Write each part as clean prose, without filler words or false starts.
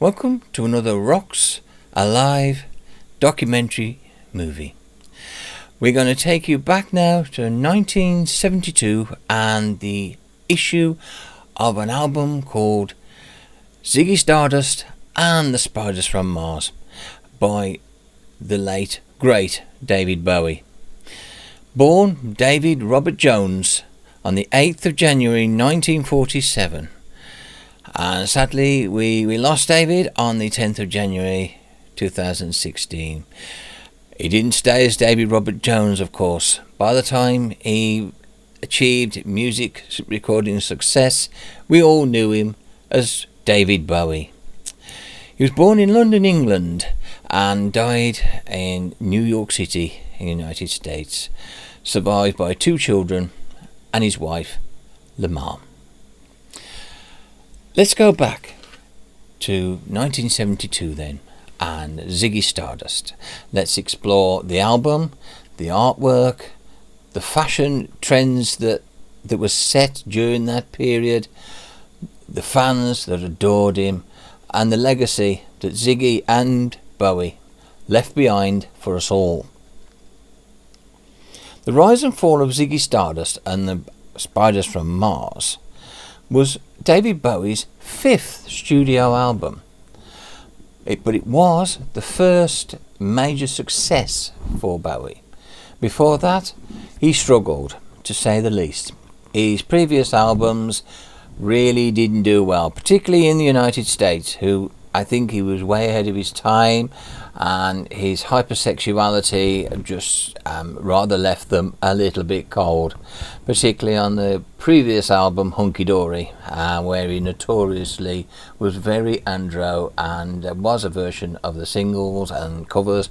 Welcome to another ROX Alive documentary movie. We're going to take you back now to 1972 and the issue of an album called Ziggy Stardust and the Spiders from Mars by the late, great David Bowie. Born David Robert Jones on the 8th of January 1947. And sadly, we lost David on the 10th of January 2016. He didn't stay as David Robert Jones, of course. By the time he achieved music recording success, we all knew him as David Bowie. He was born in London, England, and died in New York City, in the United States, survived by 2 children and his wife, Lamar. Let's go back to 1972 then, and Ziggy Stardust. Let's explore the album, the artwork, the fashion trends that was set during that period, the fans that adored him, and the legacy that Ziggy and Bowie left behind for us all. The rise and fall of Ziggy Stardust and the Spiders from Mars was David Bowie's 5th studio album. But it was the first major success for Bowie. Before that, he struggled, to say the least. His previous albums really didn't do well, particularly in the United States, who I think he was way ahead of his time, and his hypersexuality just rather left them a little bit cold, particularly on the previous album Hunky Dory, where he notoriously was very andro, and there was a version of the singles and covers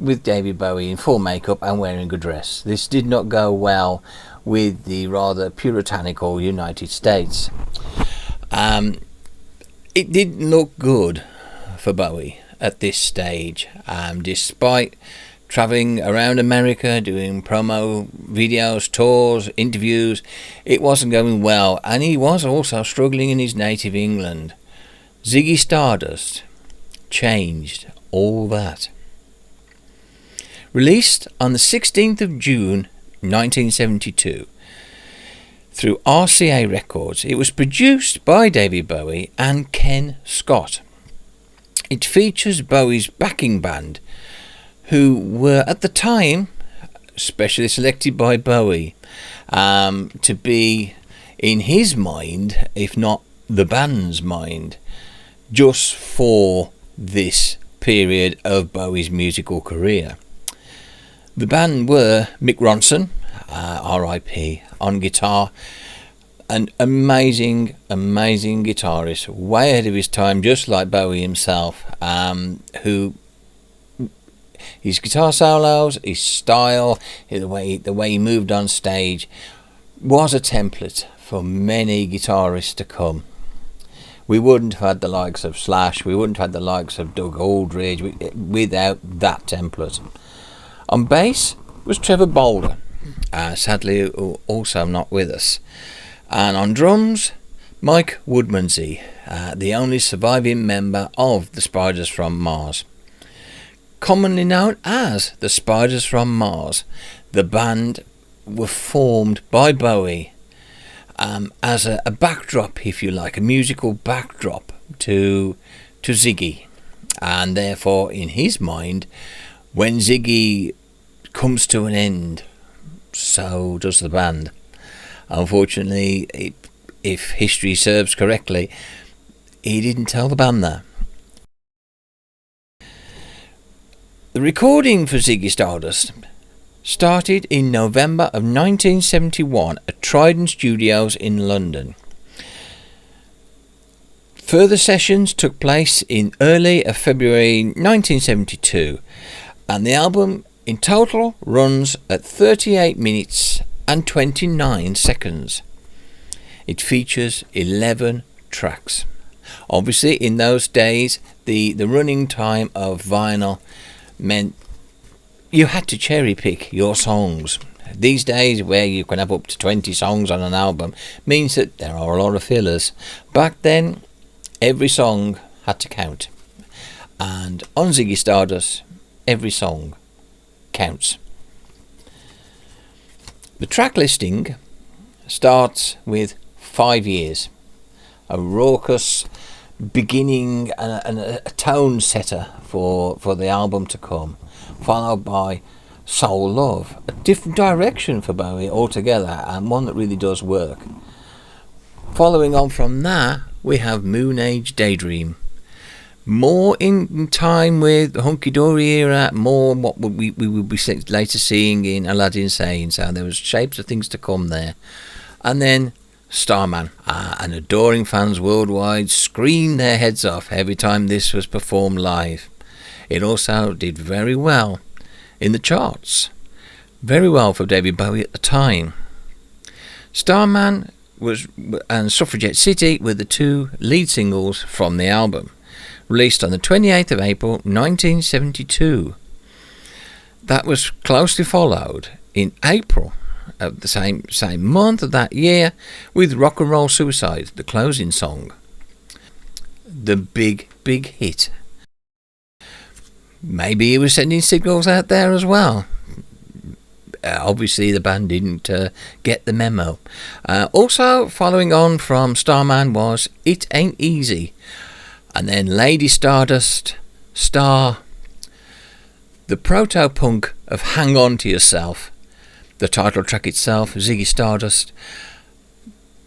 with David Bowie in full makeup and wearing a dress. This did not go well with the rather puritanical United States. It didn't look good for Bowie at this stage, despite travelling around America, doing promo videos, tours, interviews. It wasn't going well, and he was also struggling in his native England. Ziggy Stardust changed all that. Released on the 16th of June 1972 through RCA Records, it was produced by David Bowie and Ken Scott. It features Bowie's backing band, who were at the time specially selected by Bowie to be in his mind, if not the band's mind, just for this period of Bowie's musical career. The band were Mick Ronson, R.I.P., on guitar, an amazing guitarist, way ahead of his time, just like Bowie himself, who his guitar solos, his style, the way he moved on stage was a template for many guitarists to come. We wouldn't have had the likes of Slash, we wouldn't have had the likes of Doug Aldridge without that template. On bass was Trevor Bolder, sadly also not with us. And on drums, Mike Woodmansey, the only surviving member of the Spiders from Mars. Commonly known as the Spiders from Mars, the band were formed by Bowie as a backdrop, if you like, a musical backdrop to Ziggy. And therefore, in his mind, when Ziggy comes to an end, so does the band. Unfortunately, if history serves correctly, he didn't tell the band that. The recording for Ziggy Stardust started in November of 1971 at Trident Studios in London. Further sessions took place in early February 1972, and the album in total runs at 38 minutes and 29 seconds. It features 11 tracks. Obviously, in those days, the running time of vinyl meant you had to cherry pick your songs. These days, where you can have up to 20 songs on an album, means that there are a lot of fillers. Back then, every song had to count. And on Ziggy Stardust, every song counts. The track listing starts with 5 years, a raucous beginning and a tone setter for the album to come, followed by Soul Love, a different direction for Bowie altogether, and one that really does work. Following on from that, we have Moon Age Daydream, more in time with the Hunky Dory era, more what we will be later seeing in Aladdin Sane, so there was shapes of things to come there. And then Starman, and adoring fans worldwide screamed their heads off every time this was performed live. It also did very well in the charts, very well for David Bowie at the time. Starman and Suffragette City were the two lead singles from the album, released on the 28th of April 1972. That was closely followed in April of the same month of that year with Rock and Roll Suicide, the closing song. The big hit. Maybe he was sending signals out there as well. Obviously the band didn't get the memo. Also following on from Starman was It Ain't Easy, and then Lady Stardust, Star, the proto-punk of Hang On To Yourself, the title track itself, Ziggy Stardust,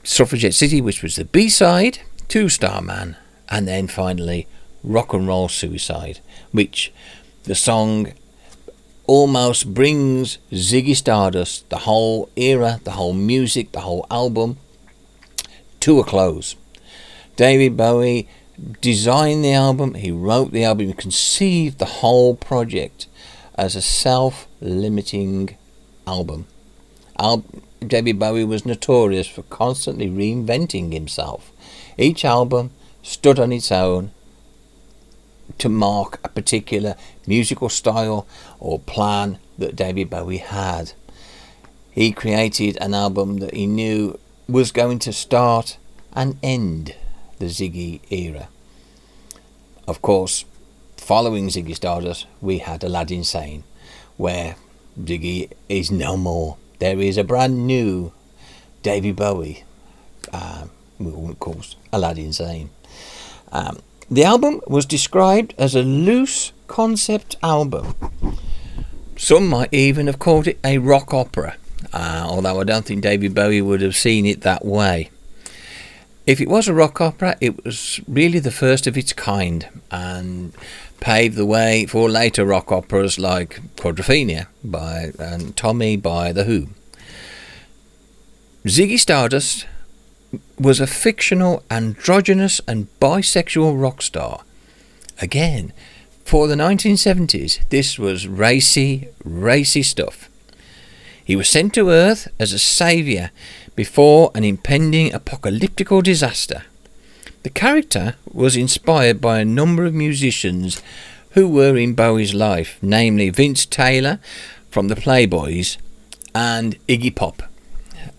Suffragette City, which was the B-side to Starman, and then finally Rock and Roll Suicide, which the song almost brings Ziggy Stardust, the whole era, the whole music, the whole album, to a close. David Bowie designed the album, he wrote the album, he conceived the whole project as a self-limiting album. David Bowie was notorious for constantly reinventing himself. Each album stood on its own to mark a particular musical style or plan that David Bowie had. He created an album that he knew was going to start and end the Ziggy era. Of course, following Ziggy Stardust, we had Aladdin Sane, where Ziggy is no more. There is a brand new David Bowie, of course, Aladdin Sane. The album was described as a loose concept album. Some might even have called it a rock opera, although I don't think David Bowie would have seen it that way. If it was a rock opera, it was really the first of its kind and paved the way for later rock operas like Quadrophenia and Tommy by The Who. Ziggy Stardust was a fictional, androgynous and bisexual rock star. Again, for the 1970s, this was racy stuff. He was sent to Earth as a saviour before an impending apocalyptical disaster. The character was inspired by a number of musicians who were in Bowie's life, namely Vince Taylor from the Playboys and Iggy Pop,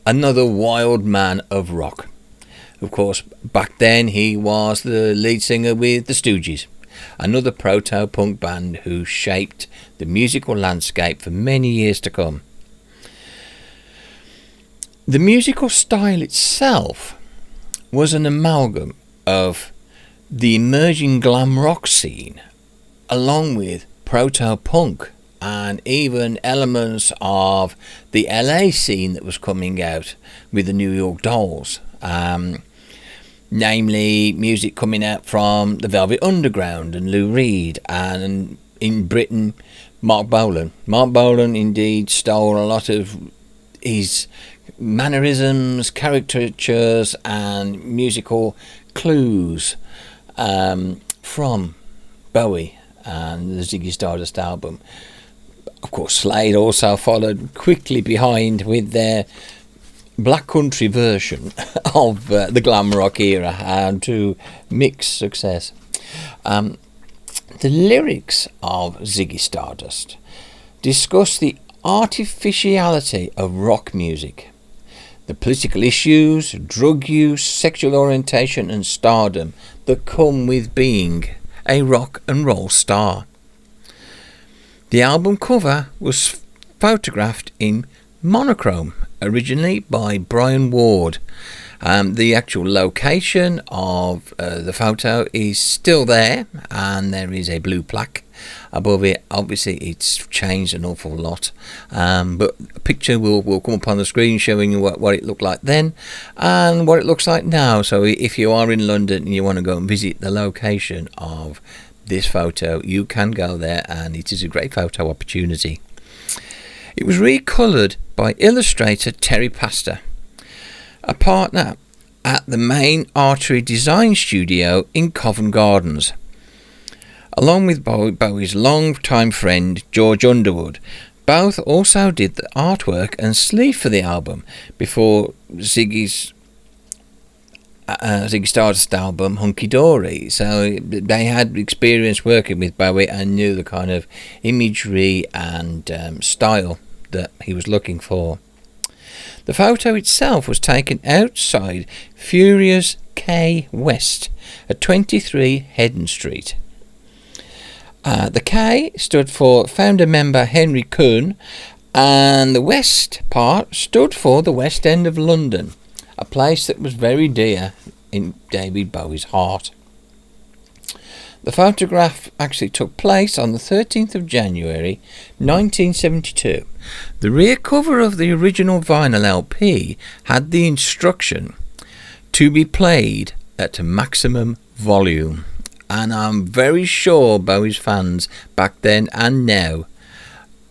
another wild man of rock. Of course, back then he was the lead singer with the Stooges, another proto-punk band who shaped the musical landscape for many years to come. The musical style itself was an amalgam of the emerging glam rock scene, along with proto-punk and even elements of the LA scene that was coming out with the New York Dolls, namely music coming out from the Velvet Underground and Lou Reed, and in Britain Mark Bolan. Mark Bolan indeed stole a lot of his mannerisms, caricatures and musical clues from Bowie and the Ziggy Stardust album. Of course, Slade also followed quickly behind with their black country version of the glam rock era, and to mixed success. The lyrics of Ziggy Stardust discuss the artificiality of rock music, the political issues, drug use, sexual orientation and stardom that come with being a rock and roll star. The album cover was photographed in monochrome, originally by Brian Ward. The actual location of the photo is still there, and there is a blue plaque above it. Obviously it's changed an awful lot, but a picture will come up on the screen showing you what it looked like then and what it looks like now. So if you are in London and you want to go and visit the location of this photo, you can go there, and it is a great photo opportunity. It was recoloured by illustrator Terry Pastor, a partner at the Main Artery Design Studio in Covent Gardens, along with Bowie's long-time friend George Underwood. Both also did the artwork and sleeve for the album before Ziggy Stardust album Hunky Dory. So they had experience working with Bowie and knew the kind of imagery and style that he was looking for. The photo itself was taken outside Furious K West at 23 Heddon Street. The K stood for founder member Henry Kuhn, and the West part stood for the West End of London, a place that was very dear in David Bowie's heart. The photograph actually took place on the 13th of January 1972. The rear cover of the original vinyl LP had the instruction to be played at maximum volume, and I'm very sure Bowie's fans back then and now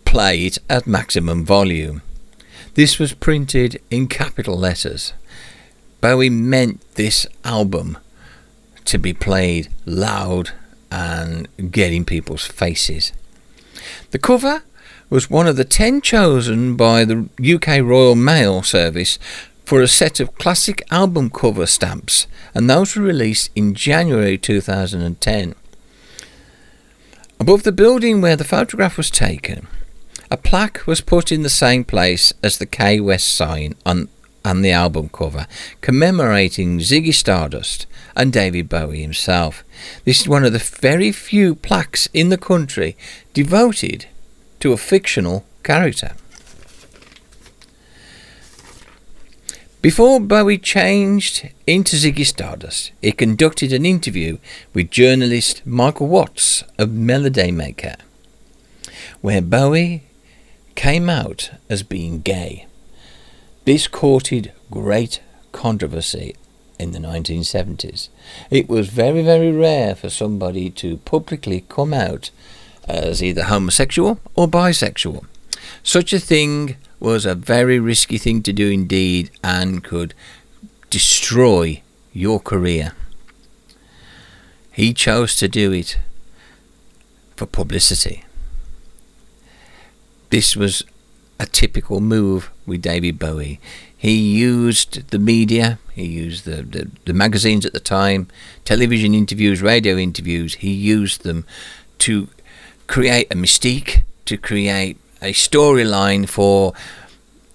play it at maximum volume. This was printed in capital letters. Bowie meant this album to be played loud and get in people's faces. The cover was one of the 10 chosen by the UK Royal Mail Service for a set of classic album cover stamps, and those were released in January 2010. Above the building where the photograph was taken, a plaque was put in the same place as the K West sign on the album cover, commemorating Ziggy Stardust and David Bowie himself. This is one of the very few plaques in the country devoted to a fictional character. Before Bowie changed into Ziggy Stardust, he conducted an interview with journalist Michael Watts of Melody Maker, where Bowie came out as being gay. This courted great controversy in the 1970s. It was very, very rare for somebody to publicly come out as either homosexual or bisexual. Such a thing was a very risky thing to do indeed, and could destroy your career. He chose to do it for publicity. This was a typical move with David Bowie. He used the media, he used the magazines at the time, television interviews, radio interviews. He used them to create a mystique, to create a storyline for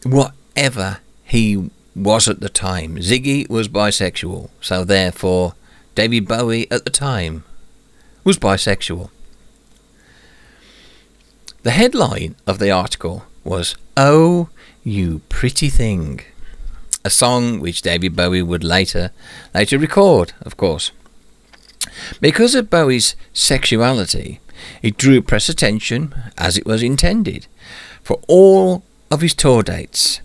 whatever he was at the time. Ziggy was bisexual, so therefore David Bowie at the time was bisexual. The headline of the article was "Oh, You Pretty Thing," a song which David Bowie would later record, of course. Because of Bowie's sexuality, it drew press attention, as it was intended, for all of his tour dates.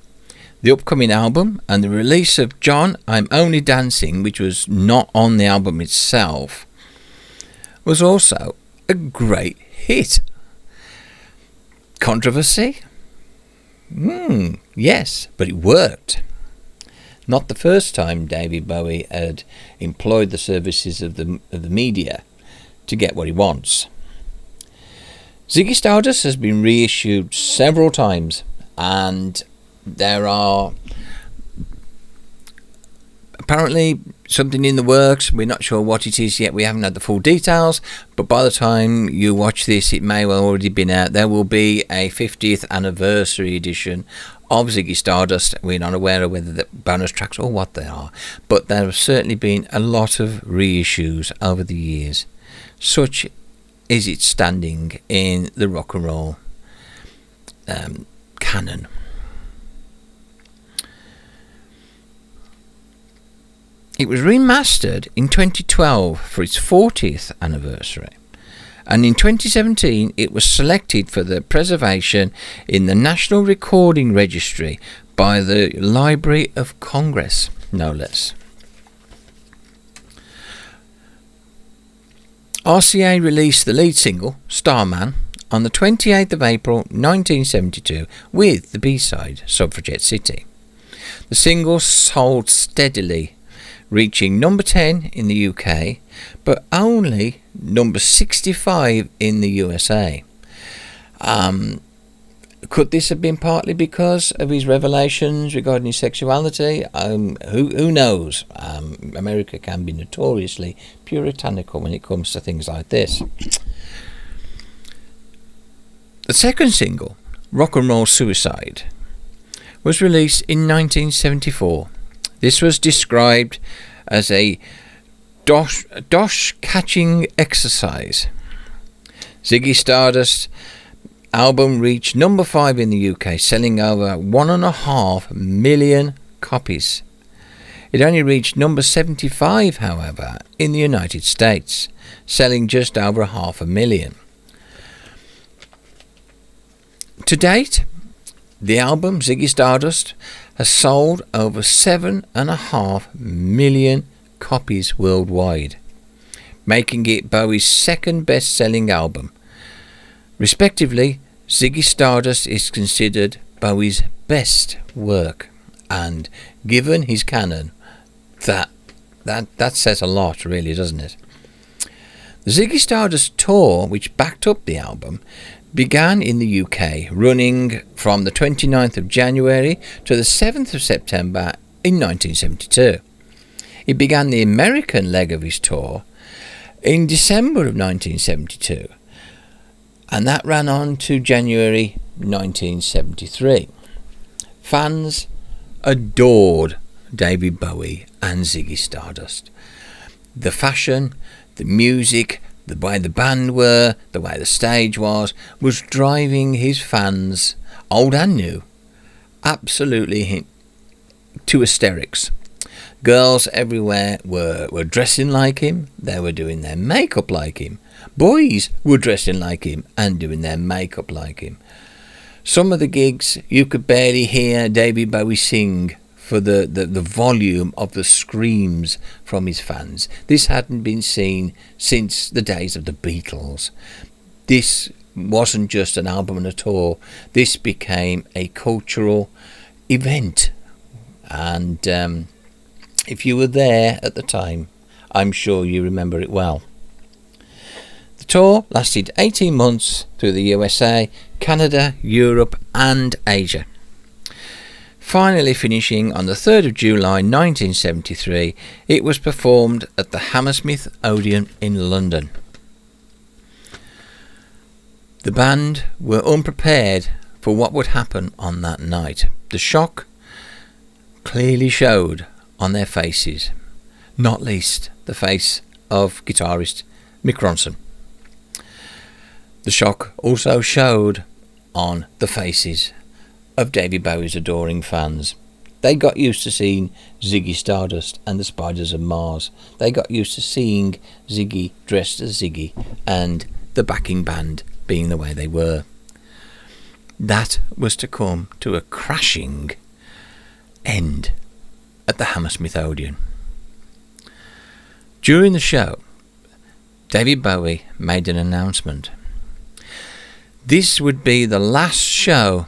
The upcoming album and the release of John, I'm Only Dancing, which was not on the album itself, was also a great hit. Controversy? Yes, but it worked. Not the first time David Bowie had employed the services of the media to get what he wants. Ziggy Stardust has been reissued several times, and there are apparently something in the works. We're not sure what it is yet. We haven't had the full details, but by the time you watch this, it may well already been out. There will be a 50th anniversary edition of Ziggy Stardust. We're not aware of whether they're bonus tracks or what they are, but there have certainly been a lot of reissues over the years. Such is its standing in the rock and roll canon. It was remastered in 2012 for its 40th anniversary, and in 2017 it was selected for the preservation in the National Recording Registry by the Library of Congress, no less. RCA released the lead single, Starman, on the 28th of April 1972 with the B-side, Suffragette City. The single sold steadily, reaching number 10 in the UK, but only number 65 in the USA. Could this have been partly because of his revelations regarding his sexuality? Who knows? America can be notoriously puritanical when it comes to things like this. The second single, Rock and Roll Suicide, was released in 1974. This was described as a dosh-catching exercise. Ziggy Stardust album reached number 5 in the UK, selling over 1.5 million copies. It only reached number 75, however, in the United States, selling just over 500,000. To date, the album, Ziggy Stardust, has sold over 7.5 million copies worldwide, making it Bowie's second best-selling album. Respectively, Ziggy Stardust is considered Bowie's best work, and given his canon, that says a lot, really, doesn't it? The Ziggy Stardust tour, which backed up the album, began in the UK, running from the 29th of January to the 7th of September in 1972. It began the American leg of his tour in December of 1972, and that ran on to January 1973. Fans adored David Bowie and Ziggy Stardust. The fashion, the music, the way the band were, the way the stage was driving his fans, old and new, absolutely to hysterics. Girls everywhere were dressing like him, they were doing their makeup like him. Boys were dressing like him and doing their makeup like him. Some of the gigs you could barely hear David Bowie sing for the volume of the screams from his fans. This hadn't been seen since the days of the Beatles. This wasn't just an album and a tour. This became a cultural event. And if you were there at the time, I'm sure you remember it well. The tour lasted 18 months through the USA, Canada, Europe and Asia. Finally finishing on the 3rd of July 1973, it was performed at the Hammersmith Odeon in London. The band were unprepared for what would happen on that night. The shock clearly showed on their faces, not least the face of guitarist Mick Ronson. The shock also showed on the faces of David Bowie's adoring fans. They got used to seeing Ziggy Stardust and the Spiders of Mars. They got used to seeing Ziggy dressed as Ziggy and the backing band being the way they were. That was to come to a crashing end at the Hammersmith Odeon. During the show, David Bowie made an announcement. This would be the last show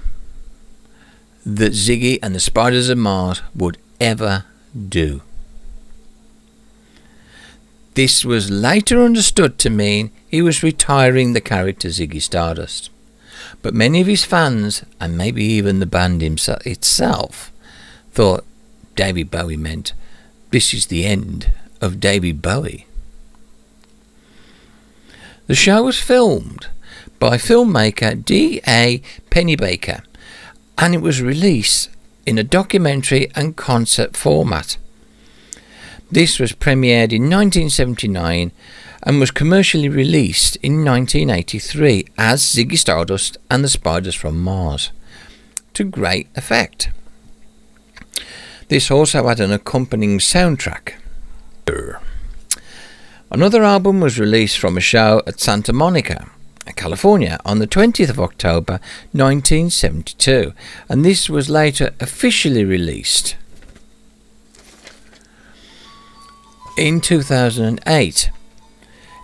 that Ziggy and the Spiders of Mars would ever do. This was later understood to mean he was retiring the character Ziggy Stardust. But many of his fans, and maybe even the band itself, thought David Bowie meant this is the end of David Bowie. The show was filmed by filmmaker D.A. Pennebaker and it was released in a documentary and concert format. This was premiered in 1979 and was commercially released in 1983 as Ziggy Stardust and the Spiders from Mars, to great effect. This also had an accompanying soundtrack. Another album was released from a show at Santa Monica, California, on the 20th of October 1972, and this was later officially released in 2008.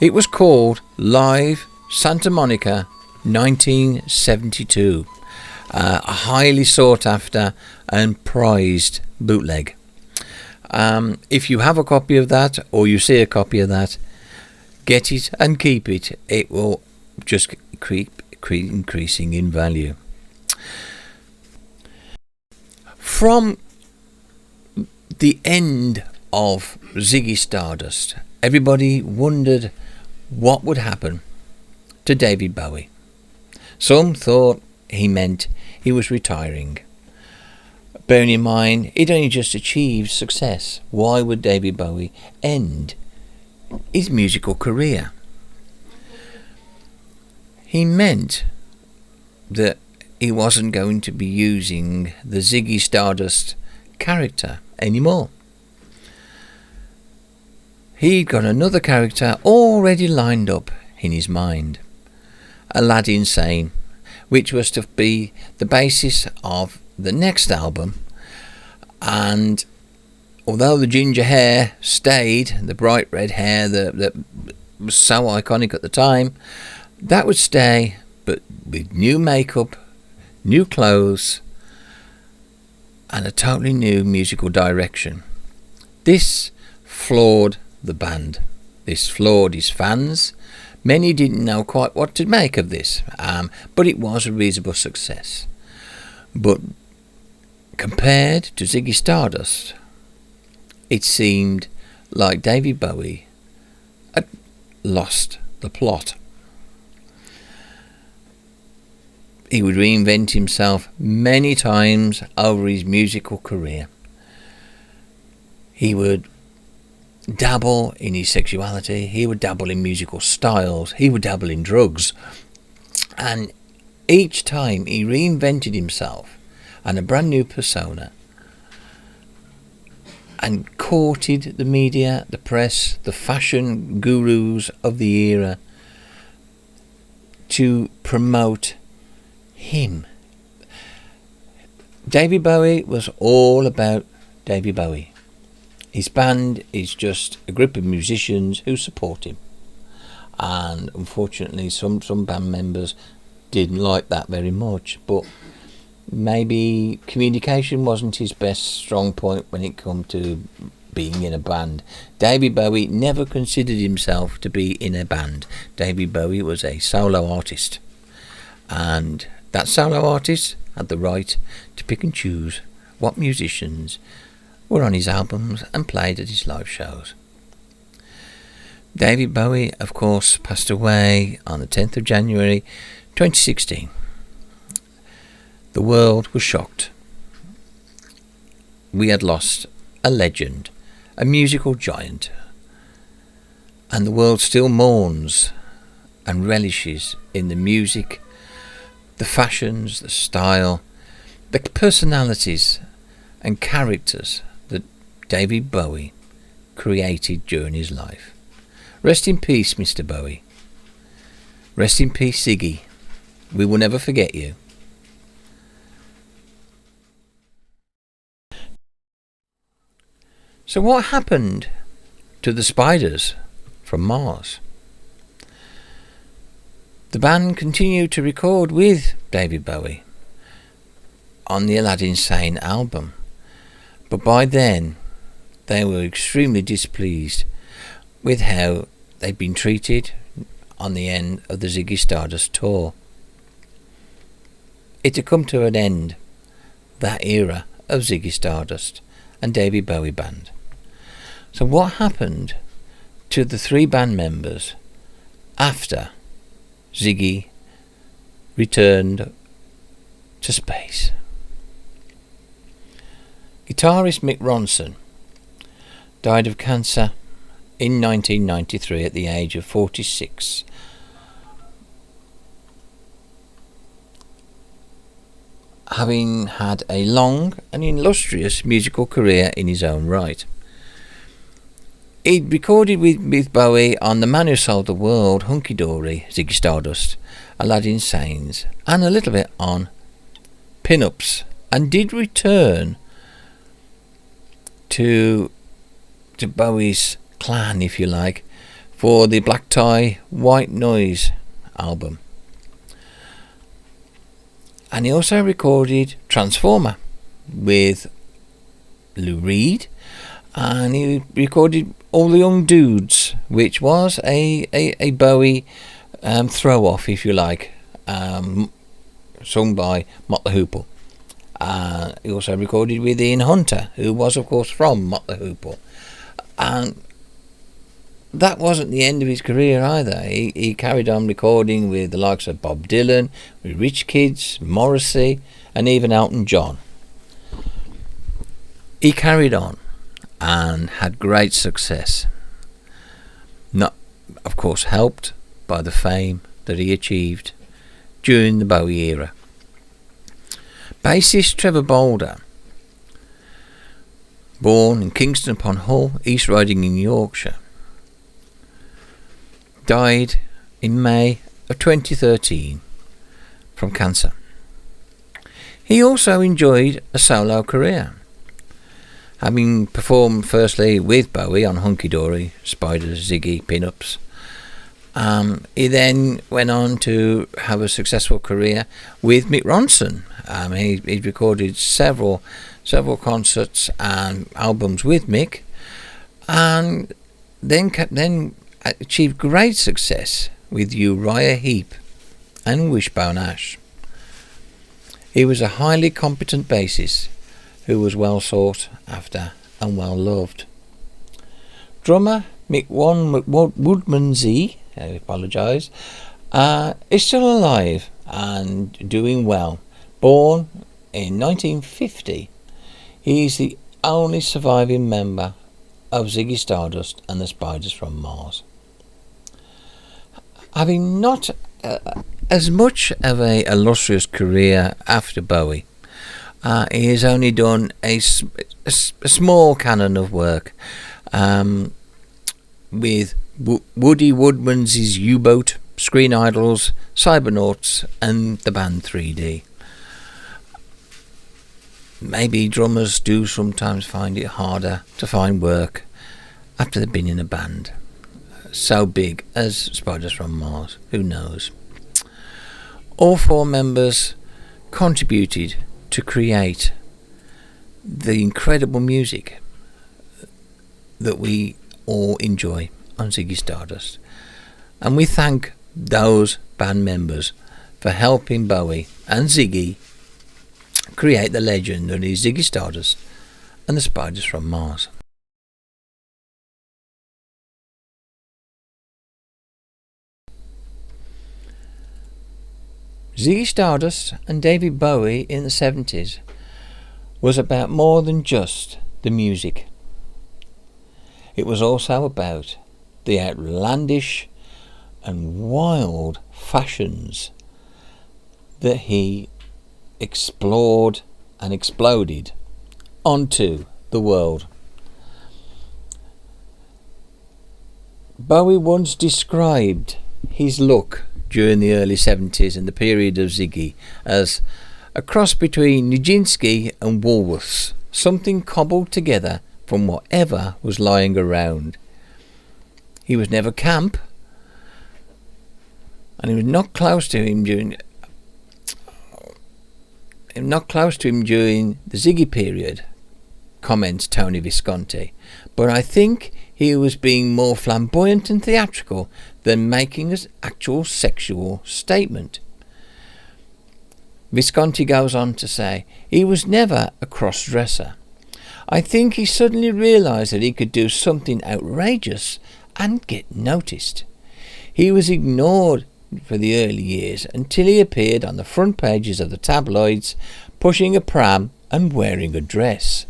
It was called Live Santa Monica 1972, a highly sought after and prized bootleg. If you have a copy of that, or you see a copy of that, get it and keep it. It will just keep increasing in value. From the end of Ziggy Stardust, everybody wondered what would happen to David Bowie. Some thought he meant he was retiring. Bearing in mind, he'd only just achieved success. Why would David Bowie end his musical career? He meant that he wasn't going to be using the Ziggy Stardust character anymore. He'd got another character already lined up in his mind, Aladdin Sane, which was to be the basis of the next album. And although the ginger hair stayed, the bright red hair that was so iconic at the time, that would stay, but with new makeup, new clothes, and a totally new musical direction. This floored the band. This floored his fans. Many didn't know quite what to make of this, but it was a reasonable success. But compared to Ziggy Stardust, it seemed like David Bowie had lost the plot. He would reinvent himself many times over his musical career. He would dabble in his sexuality, he would dabble in musical styles, he would dabble in drugs, and each time he reinvented himself and a brand new persona and courted the media, the press, the fashion gurus of the era to promote him. David Bowie was all about David Bowie. His band is just a group of musicians who support him, and unfortunately some band members didn't like that very much, but maybe communication wasn't his best strong point when it come to being in a band. David Bowie never considered himself to be in a band. David Bowie was a solo artist, and that solo artist had the right to pick and choose what musicians were on his albums and played at his live shows. David Bowie, of course, passed away on the 10th of January 2016. The world was shocked. We had lost a legend, a musical giant, and the world still mourns and relishes in the music, the fashions, the style, the personalities and characters that David Bowie created during his life. Rest in peace, Mr. Bowie. Rest in peace, Ziggy. We will never forget you. So what happened to the Spiders from Mars? The band continued to record with David Bowie on the Aladdin Sane album, but by then they were extremely displeased with how they'd been treated on the end of the Ziggy Stardust tour. It had come to an end, that era of Ziggy Stardust and David Bowie band. So what happened to the three band members after Ziggy returned to space? Guitarist Mick Ronson died of cancer in 1993 at the age of 46. Having had a long and illustrious musical career in his own right. He'd recorded with Bowie on The Man Who Sold the World, Hunky Dory, Ziggy Stardust, Aladdin Sane, and a little bit on Pin-Ups, and did return to Bowie's clan, if you like, for the Black Tie White Noise album. And he also recorded Transformer with Lou Reed, and he recorded All the Young Dudes, which was a Bowie throw-off, if you like, sung by Mott the Hoople. He also recorded with Ian Hunter, who was of course from Mott the Hoople. And that wasn't the end of his career either. He carried on recording with the likes of Bob Dylan, with Rich Kids, Morrissey, and even Elton John. He carried on and had great success. Not, of course, helped by the fame that he achieved during the Bowie era. Bassist Trevor Bolder, born in Kingston upon Hull, East Riding in Yorkshire, died in May of 2013 from cancer. He also enjoyed a solo career, having performed firstly with Bowie on Hunky Dory, Spiders, Ziggy, Pin-Ups. He then went on to have a successful career with Mick Ronson. He recorded several concerts and albums with Mick, and then achieved great success with Uriah Heep and Wishbone Ash. He was a highly competent bassist who was well sought after and well loved. Drummer Mick Woodmansey, I apologise, is still alive and doing well. Born in 1950, he is the only surviving member of Ziggy Stardust and the Spiders from Mars. Having not as much of an illustrious career after Bowie, he has only done a small canon of work with Woody Woodmansey's U-Boat, Screen Idols, Cybernauts, and the band 3D. Maybe drummers do sometimes find it harder to find work after they've been in a band so big as Spiders from Mars. Who knows? All four members contributed to create the incredible music that we all enjoy on Ziggy Stardust, and we thank those band members for helping Bowie and Ziggy create the legend that is Ziggy Stardust and the Spiders from Mars. Ziggy Stardust and David Bowie in the 70s was about more than just the music. It was also about the outlandish and wild fashions that he explored and exploded onto the world. Bowie once described his look during the early 70s and the period of Ziggy as a cross between Nijinsky and Woolworths, something cobbled together from whatever was lying around. He was never camp, and he was not close to him during the Ziggy period, comments Tony Visconti, but I think he was being more flamboyant and theatrical than making an actual sexual statement. Visconti goes on to say, he was never a cross-dresser. I think he suddenly realised that he could do something outrageous and get noticed. He was ignored for the early years until he appeared on the front pages of the tabloids, pushing a pram and wearing a dress.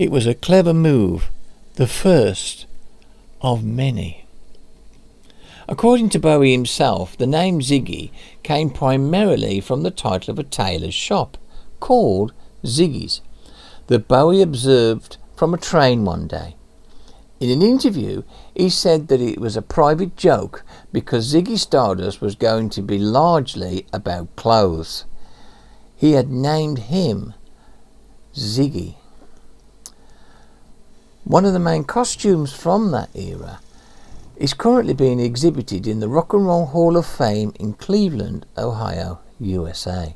It was a clever move, the first of many. According to Bowie himself, the name Ziggy came primarily from the title of a tailor's shop called Ziggy's that Bowie observed from a train one day. In an interview, he said that it was a private joke because Ziggy Stardust was going to be largely about clothes. He had named him Ziggy. One of the main costumes from that era is currently being exhibited in the Rock and Roll Hall of Fame in Cleveland, Ohio, USA.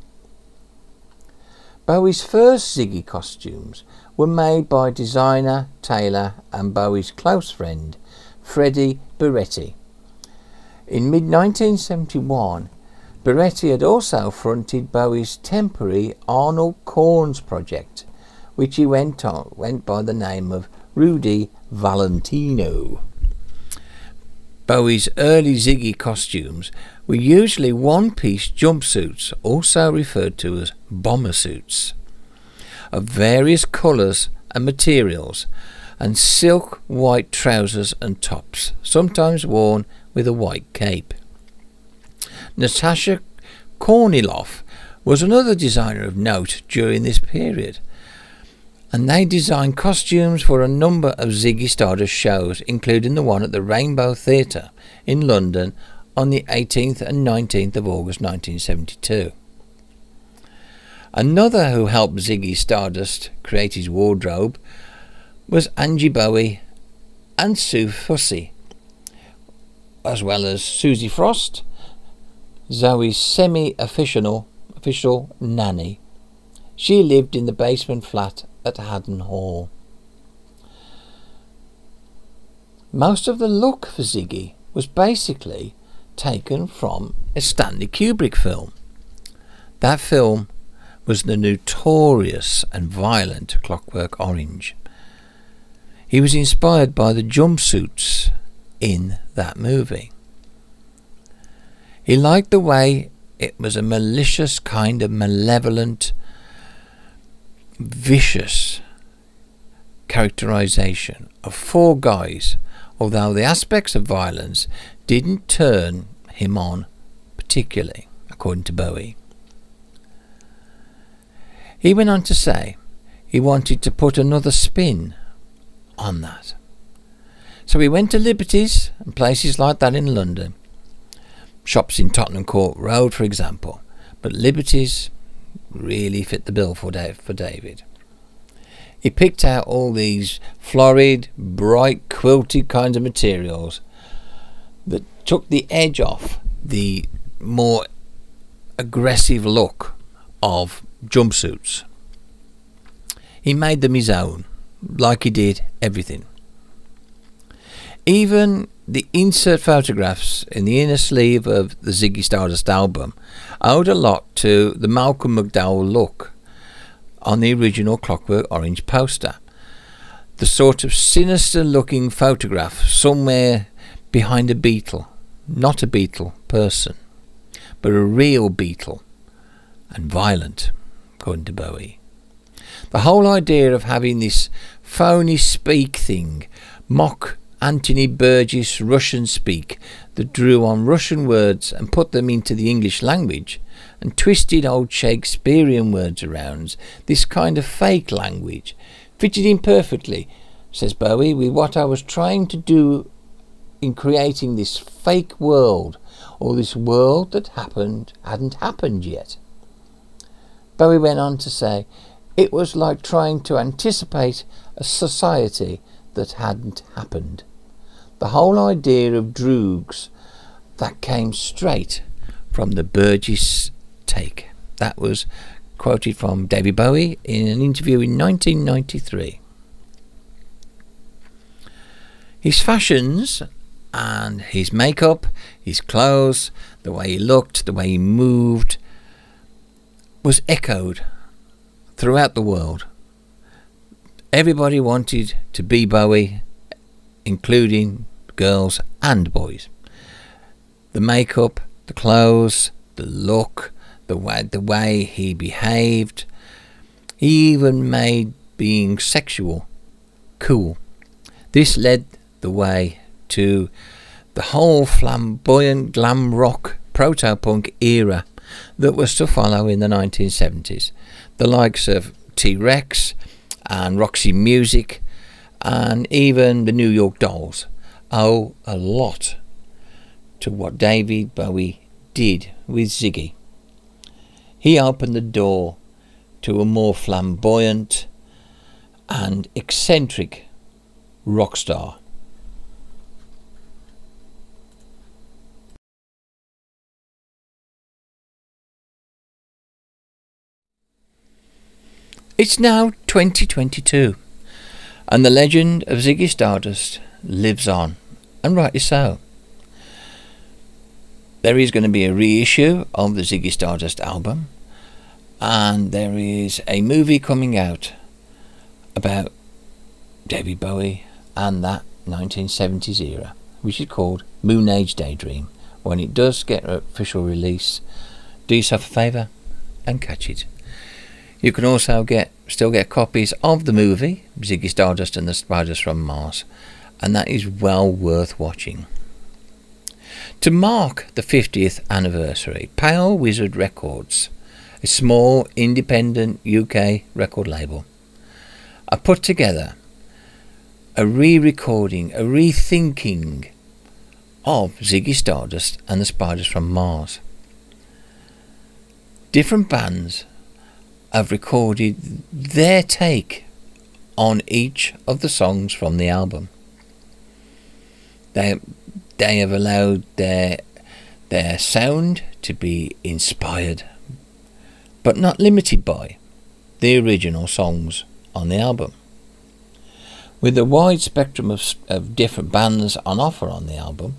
Bowie's first Ziggy costumes were made by designer, tailor and Bowie's close friend, Freddie Beretti. In mid-1971, Beretti had also fronted Bowie's temporary Arnold Corns project, which he went by the name of Rudy Valentino. Bowie's early Ziggy costumes were usually one-piece jumpsuits, also referred to as bomber suits, of various colours and materials, and silk white trousers and tops, sometimes worn with a white cape. Natasha Korniloff was another designer of note during this period, and they designed costumes for a number of Ziggy Stardust shows, including the one at the Rainbow Theatre in London on the 18th and 19th of August 1972. Another who helped Ziggy Stardust create his wardrobe was Angie Bowie and Sue Fussy, as well as Susie Frost, Zoe's semi-official nanny. She lived in the basement flat at Haddon Hall. Most of the look for Ziggy was basically taken from a Stanley Kubrick film. That film was the notorious and violent Clockwork Orange. He was inspired by the jumpsuits in that movie. He liked the way it was a malicious kind of malevolent, vicious characterization of four guys, although the aspects of violence didn't turn him on particularly, according to Bowie. He went on to say he wanted to put another spin on that. So he went to Liberty's and places like that in London, shops in Tottenham Court Road for example, but Liberty's really fit the bill for David. He picked out all these florid, bright, quilted kinds of materials that took the edge off the more aggressive look of jumpsuits. He made them his own, like he did everything. Even the insert photographs in the inner sleeve of the Ziggy Stardust album owed a lot to the Malcolm McDowell look on the original Clockwork Orange poster. The sort of sinister looking photograph somewhere behind a beetle, not a beetle person, but a real beetle, and violent, according to Bowie. The whole idea of having this phony speak thing, mock Anthony Burgess Russian speak, that drew on Russian words and put them into the English language, and twisted old Shakespearean words around, this kind of fake language, fitted in perfectly, says Bowie, with what I was trying to do in creating this fake world, or this world that hadn't happened yet. Bowie went on to say, it was like trying to anticipate a society that hadn't happened. The whole idea of droogs that came straight from the Burgess take. That was quoted from David Bowie in an interview in 1993. His fashions and his makeup, his clothes, the way he looked, the way he moved, was echoed throughout the world. Everybody wanted to be Bowie, including girls and boys. The makeup, the clothes, the look, the way he behaved. He even made being sexual cool. This led the way to the whole flamboyant glam rock proto-punk era that was to follow in the 1970s. The likes of T-Rex and Roxy Music and even the New York Dolls owe a lot to what David Bowie did with Ziggy. He opened the door to a more flamboyant and eccentric rock star. It's now 2022, and the legend of Ziggy Stardust lives on, and rightly so. There is going to be a reissue of the Ziggy Stardust album, and there is a movie coming out about David Bowie and that 1970s era, which is called Moon Age Daydream. When it does get an official release, do yourself a favour and catch it. You can also still get copies of the movie Ziggy Stardust and the Spiders from Mars, and that is well worth watching. To mark the 50th anniversary, Pale Wizard Records, a small independent UK record label, I put together a re-recording, a rethinking of Ziggy Stardust and the Spiders from Mars. Different bands have recorded their take on each of the songs from the album. They have allowed their sound to be inspired, but not limited by, the original songs on the album. With a wide spectrum of different bands on offer on the album,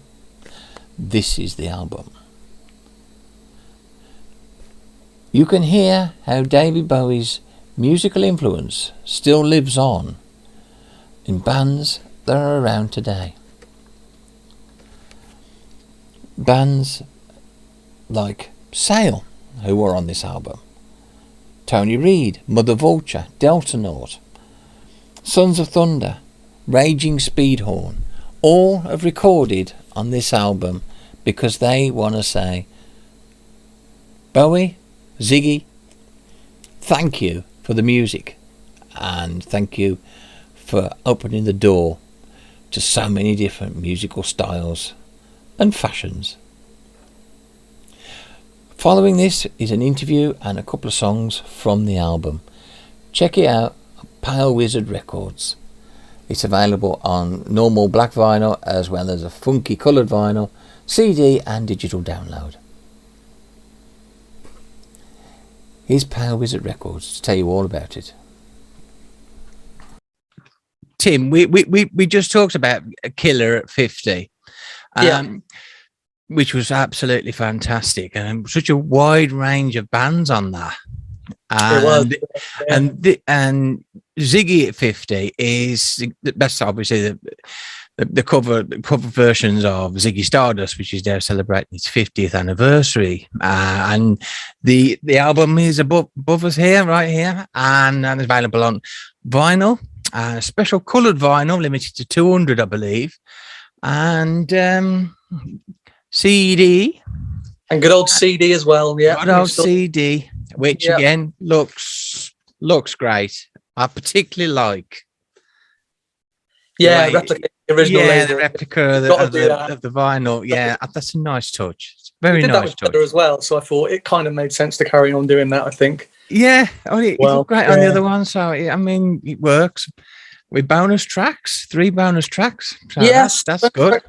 this is the album. You can hear how David Bowie's musical influence still lives on in bands that are around today. Bands like Sail, who were on this album, Tony Reid, Mother Vulture, Delta Naut, Sons of Thunder, Raging Speedhorn, all have recorded on this album because they want to say, Bowie, Ziggy, thank you for the music, and thank you for opening the door to so many different musical styles and fashions. Following this is an interview and a couple of songs from the album. Check it out on Pale Wizard Records. It's available on normal black vinyl as well as a funky coloured vinyl, CD and digital download. Here's Pale Wizard Records to tell you all about it. Tim, we just talked about a Killer at 50. Which was absolutely fantastic, and such a wide range of bands on that. It was, yeah. and Ziggy at 50 is the best. Obviously, the cover versions of Ziggy Stardust, which is now celebrating its 50th anniversary, and the album is above us here, right here, and it's available on vinyl, special coloured vinyl, limited to 200, I believe, and CD, and good old CD as well. Yeah, good old CD, which again looks great. I particularly like. Replicate the original. The replica of the vinyl. Yeah, that's a nice touch. It's very nice touch as well. So I thought it kind of made sense to carry on doing that. I think. Yeah, it looked great on the other one. So I mean, it works. With bonus tracks, 3 bonus tracks. So yes, that's good.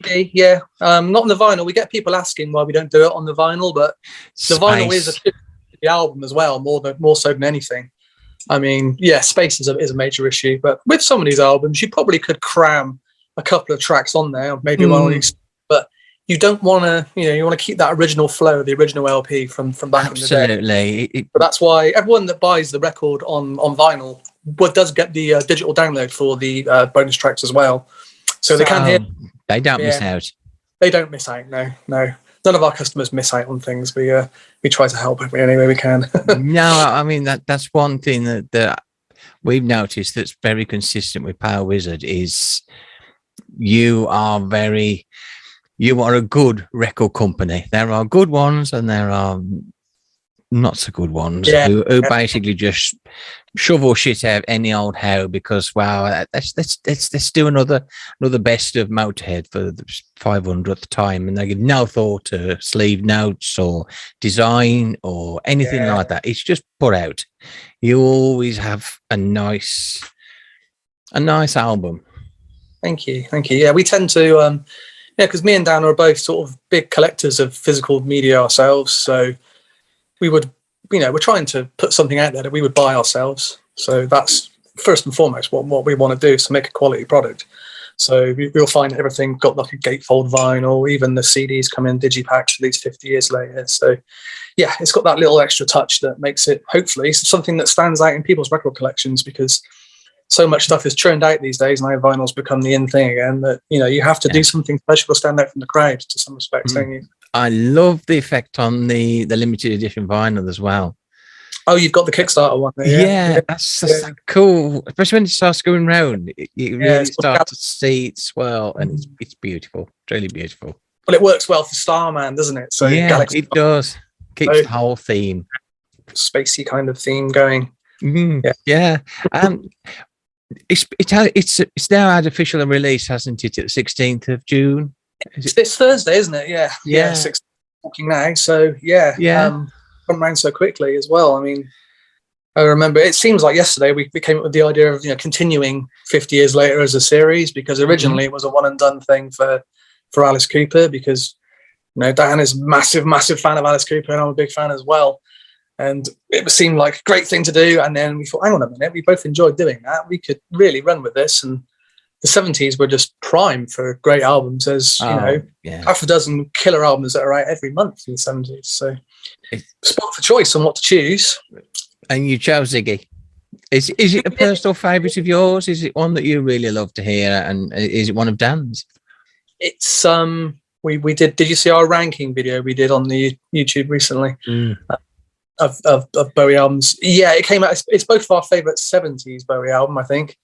Yeah, not on the vinyl. We get people asking why we don't do it on the vinyl, but the vinyl is the album as well, more so than anything. I mean, space is a major issue, but with some of these albums, you probably could cram a couple of tracks on there, maybe one on each. But you don't want to, you want to keep that original flow, the original LP from back in the day. Absolutely. But that's why everyone that buys the record on vinyl does get the digital download for the bonus tracks as well, so they can hear. They don't miss out. They don't miss out. No. None of our customers miss out on things. We try to help any way we can. No, I mean that's one thing that we've noticed that's very consistent with Power Wizard is you are a good record company. There are good ones and there are not so good ones who basically just shovel shit out any old how because let's do another best of Motorhead for the 500th time, and they give no thought to sleeve notes or design or anything like that. It's just put out. You always have a nice album. Thank you. Yeah, we tend to because me and Dan are both sort of big collectors of physical media ourselves, so we would, we're trying to put something out there that we would buy ourselves. So that's first and foremost what we want to do, is to make a quality product. So we'll find everything got like a gatefold vinyl, even the CDs come in digipacks released 50 years later. So yeah, it's got that little extra touch that makes it hopefully something that stands out in people's record collections, because so much stuff is churned out these days, and now vinyl's become the in thing again, that you have to do something special to stand out from the crowd to some respects, don't you? I love the effect on the limited edition vinyl as well. Oh, you've got the Kickstarter one there. Yeah, that's so cool. Especially when it starts going round, you really start to see it swirl, and it's beautiful. It's really beautiful. Well, it works well for Starman, doesn't it? So yeah, it does. Keeps the whole theme, spacey kind of theme going. Yeah. It's now had official release, hasn't it? At the 16th of June. It's this Thursday, isn't it? Yeah. 6 walking now. So come around so quickly as well. I mean, I remember it seems like yesterday we came up with the idea of continuing 50 years later as a series, because originally it was a one and done thing for Alice Cooper, because Dan is massive fan of Alice Cooper, and I'm a big fan as well. And it seemed like a great thing to do. And then we thought, hang on a minute, we both enjoyed doing that. We could really run with this. And the 70s were just prime for great albums. There's, half a dozen killer albums that are out every month in the 70s. So spot for choice on what to choose. And you chose Ziggy. Is it a personal favourite of yours? Is it one that you really love to hear? And is it one of Dan's? It's, we did you see our ranking video we did on the YouTube recently? Of Bowie albums. Yeah, it came out. It's both of our favourite 70s Bowie album, I think.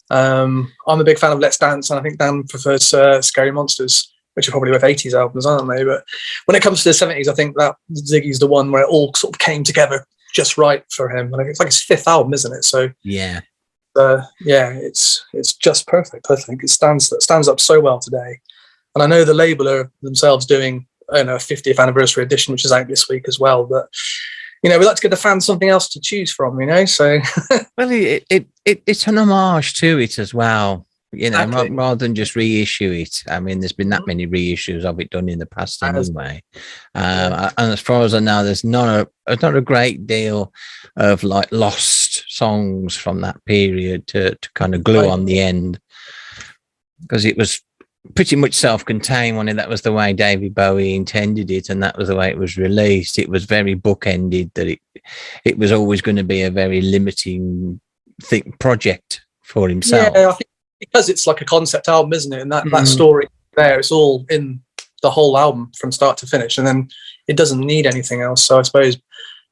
I'm a big fan of Let's Dance, and I think Dan prefers Scary Monsters, which are probably both 80s albums, aren't they? But when it comes to the 70s, I think that Ziggy's the one where it all sort of came together just right for him. And it's like his fifth album, isn't it? So yeah, it's just perfect. I think it stands up so well today. And I know the label are themselves doing a 50th anniversary edition, which is out this week as well. But we like to give the fans something else to choose from, so. Well, it's an homage to it as well, exactly. Rather than just reissue it. I mean, there's been that many reissues of it done in the past anyway. And as far as I know, there's not a great deal of like lost songs from that period to kind of glue on the end, because it was pretty much self-contained one. That was the way David Bowie intended it, and that was the way it was released. It was very bookended, that it was always going to be a very limiting project for himself. Yeah, I think because it's like a concept album, isn't it? And that story there, it's all in the whole album from start to finish, and then it doesn't need anything else. So I suppose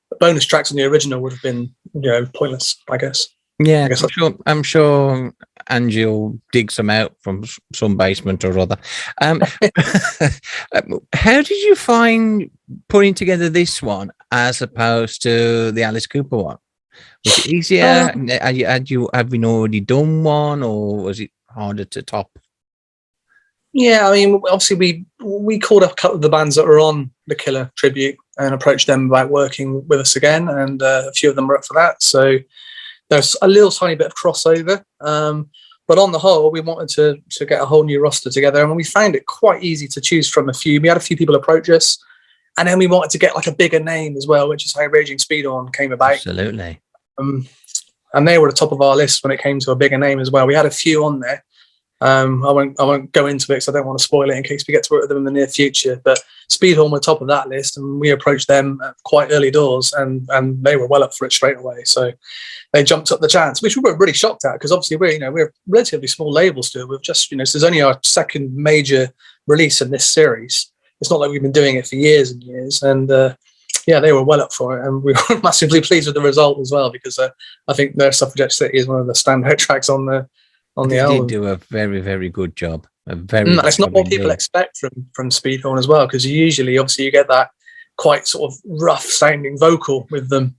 the bonus tracks on the original would have been pointless, I guess. Yeah, I'm sure Angie will dig some out from some basement or other. How did you find putting together this one as opposed to the Alice Cooper one? Was it easier? Have you already done one, or was it harder to top? Yeah, I mean, obviously we called up a couple of the bands that were on the Killer tribute and approached them about working with us again, and a few of them were up for that. So there's a little tiny bit of crossover, but on the whole, we wanted to get a whole new roster together, and we found it quite easy to choose from a few. We had a few people approach us, and then we wanted to get like a bigger name as well, which is how Raging Speedhorn came about. Absolutely. And they were the top of our list when it came to a bigger name as well. We had a few on there. I won't go into it because I don't want to spoil it in case we get to work with them in the near future. But Speedhorn were top of that list, and we approached them at quite early doors, and they were well up for it straight away. So they jumped up the chance, which we were really shocked at, because obviously we're a relatively small label still. We've just this is only our second major release in this series. It's not like we've been doing it for years and years, and yeah, they were well up for it, and we were massively pleased with the result as well, because I think their Suffragette City is one of the standout tracks on the They album. did do a very, very good job. A very good it's not job what people indeed. expect from Speedhorn as well, because usually, obviously, you get that quite sort of rough sounding vocal with them.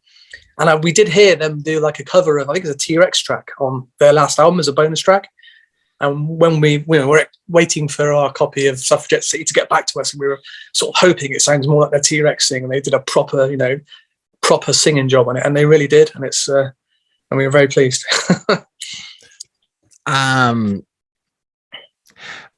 And we did hear them do like a cover of, I think it's a T-Rex track on their last album as a bonus track. And when we were waiting for our copy of Suffragette City to get back to us, and we were sort of hoping it sounds more like their T-Rex thing, and they did a proper singing job on it, and they really did. And it's and we were very pleased.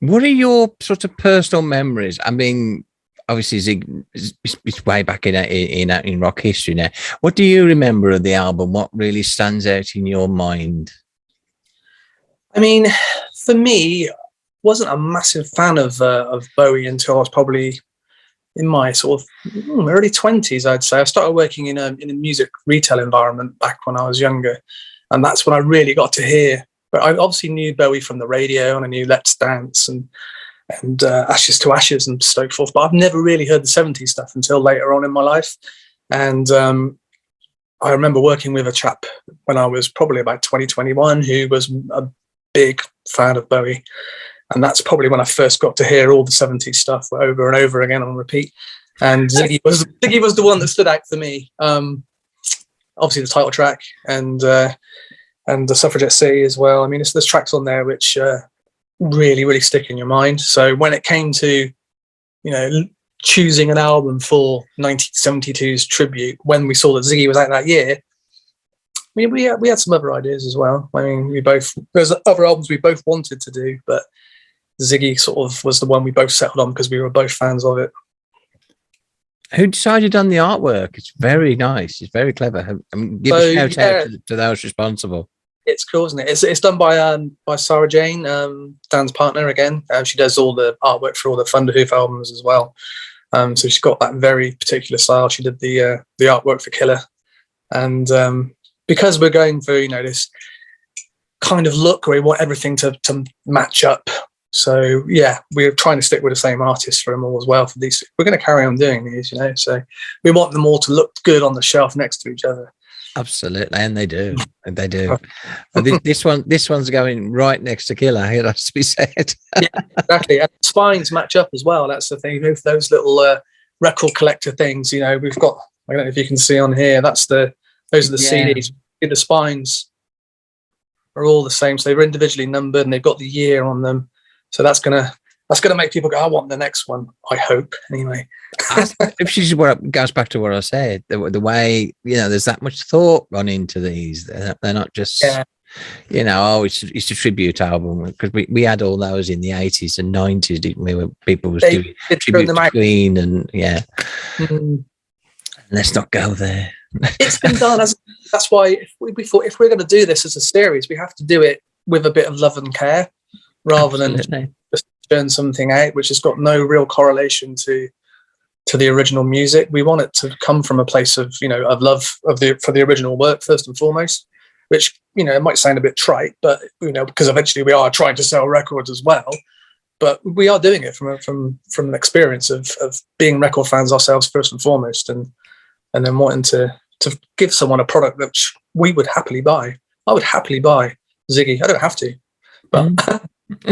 What are your sort of personal memories? I mean, obviously, Zig, it's way back in rock history now. What do you remember of the album? What really stands out in your mind? I mean, for me, wasn't a massive fan of Bowie until I was probably in my sort of early 20s, I'd say. I started working in a music retail environment back when I was younger, and that's when I really got to hear. But I obviously knew Bowie from the radio, and I knew Let's Dance and Ashes to Ashes and so forth. But I've never really heard the 70s stuff until later on in my life. And I remember working with a chap when I was probably about 2021 who was a big fan of Bowie. And that's probably when I first got to hear all the 70s stuff over and over again on repeat. And Ziggy was the one that stood out for me. Obviously the title track and the Suffragette City as well. I mean, there's tracks on there which really, really stick in your mind. So when it came to, choosing an album for 1972's tribute, when we saw that Ziggy was out that year, I mean, we had some other ideas as well. I mean, there's other albums we both wanted to do, but Ziggy sort of was the one we both settled on because we were both fans of it. Who decided on the artwork? It's very nice. It's very clever. I mean, give a shout out to those responsible. It's cool, isn't it? It's done by Sarah Jane, Dan's partner again. She does all the artwork for all the Thunderhoof albums as well. So she's got that very particular style. She did the artwork for Killer, and because we're going for this kind of look where we want everything to match up. So yeah, we're trying to stick with the same artists for them all as well. For these, we're going to carry on doing these, So we want them all to look good on the shelf next to each other. Absolutely, and they do. But this one's going right next to Killer. It has to be said. Yeah, exactly. And spines match up as well. That's the thing. Those little record collector things. We've got. I don't know if you can see on here. Those are the CDs. The spines are all the same. So they're individually numbered, and they've got the year on them. So that's gonna make people go, I want the next one. I hope, anyway. It goes back to what I said. The way there's that much thought gone into these. They're not just it's a tribute album, because we had all those in the 80s and 90s, didn't we? Where people was doing tribute to Queen and Let's not go there. It's been done. That's why we thought if we're going to do this as a series, we have to do it with a bit of love and care, rather than just churn something out which has got no real correlation to the original music. We want it to come from a place of of love for the original work first and foremost, which it might sound a bit trite, but because eventually we are trying to sell records as well. But we are doing it from an experience of being record fans ourselves first and foremost, and then wanting to give someone a product that we would happily buy. I would happily buy Ziggy. I don't have to, but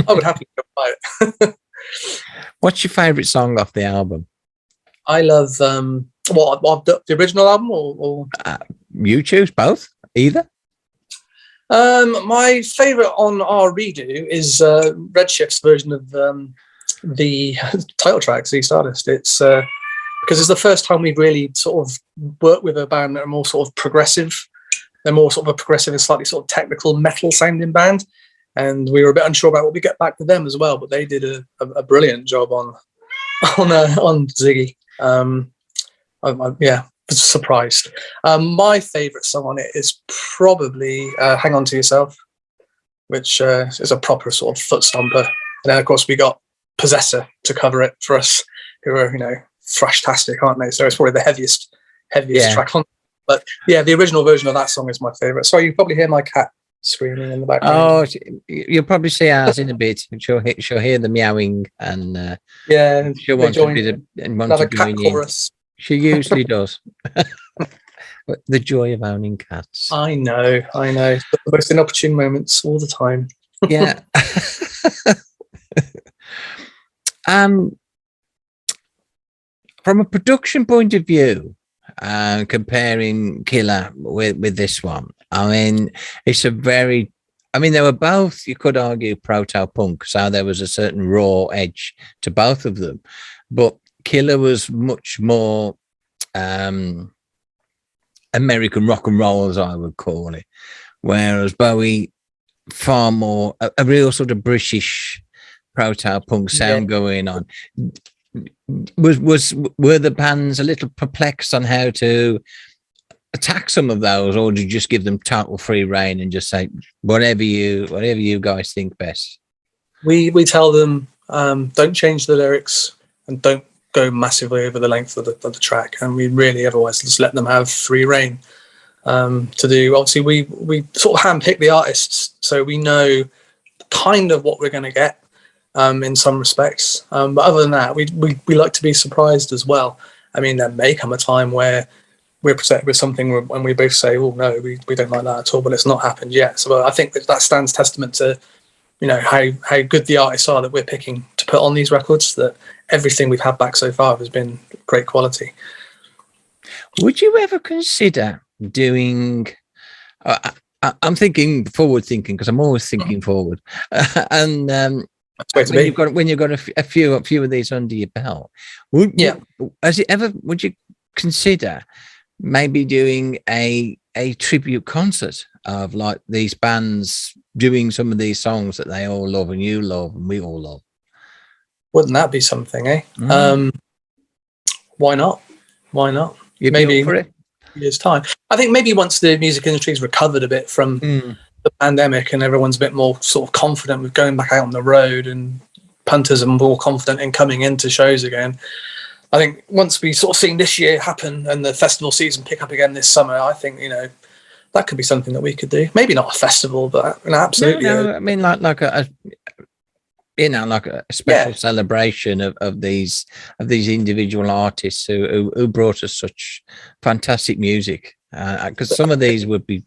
I would happily buy it. What's your favourite song off the album? I love the original album or you choose both, either. My favourite on our redo is Redshift's version of the title track, Ziggy Stardust. It's because it's the first time we've really sort of worked with a band that are more sort of progressive. They're more sort of a progressive and slightly sort of technical metal sounding band. And we were a bit unsure about what we get back with them as well, but they did a brilliant job on Ziggy. Was surprised. My favourite song on it is probably "Hang On to Yourself," which is a proper sort of foot stomper. And then of course we got "Possessor" to cover it for us, who are thrash-tastic, aren't they? So it's probably the heaviest track on. But yeah, the original version of that song is my favourite. So you probably hear my cat screaming in the background. Oh, you'll probably see ours in a bit. She'll hear the meowing, and she'll want to be the cat chorus. She usually does. But the joy of owning cats. I know. The most inopportune moments all the time. Yeah. From a production point of view, comparing Killer with this one, I mean, it's a very, I mean, they were both, you could argue, proto-punk, so there was a certain raw edge to both of them. But Killer was much more American rock and roll, as I would call it, whereas Bowie, far more a real sort of British proto-punk sound going on. Were the bands a little perplexed on how to attack some of those, or did you just give them total free reign and just say whatever you guys think best? We tell them don't change the lyrics and don't go massively over the length of the track, and we really otherwise just let them have free reign to do. Obviously, we sort of handpick the artists, so we know kind of what we're going to get. In some respects, but other than that, we like to be surprised as well. I mean, there may come a time where we're presented with something when we both say, "Oh no, we don't like that at all," but it's not happened yet. So I think that stands testament to, you know, how good the artists are that we're picking to put on these records. That everything we've had back so far has been great quality. Would you ever consider doing? I'm thinking forward thinking because I'm always thinking forward, and. When you've got a few of these under your belt, would you consider maybe doing a tribute concert of like these bands doing some of these songs that they all love and you love and we all love? Wouldn't that be something, eh? Why not? You'd maybe be up for it? Years time. I think maybe once the music industry's recovered a bit from the pandemic and everyone's a bit more sort of confident with going back out on the road, and punters are more confident in coming into shows again. I think once we sort of seen this year happen and the festival season pick up again this summer, I think, you know, that could be something that we could do. Maybe not a festival, but absolutely. No, I mean like a special celebration of these individual artists who brought us such fantastic music. Because some of these would be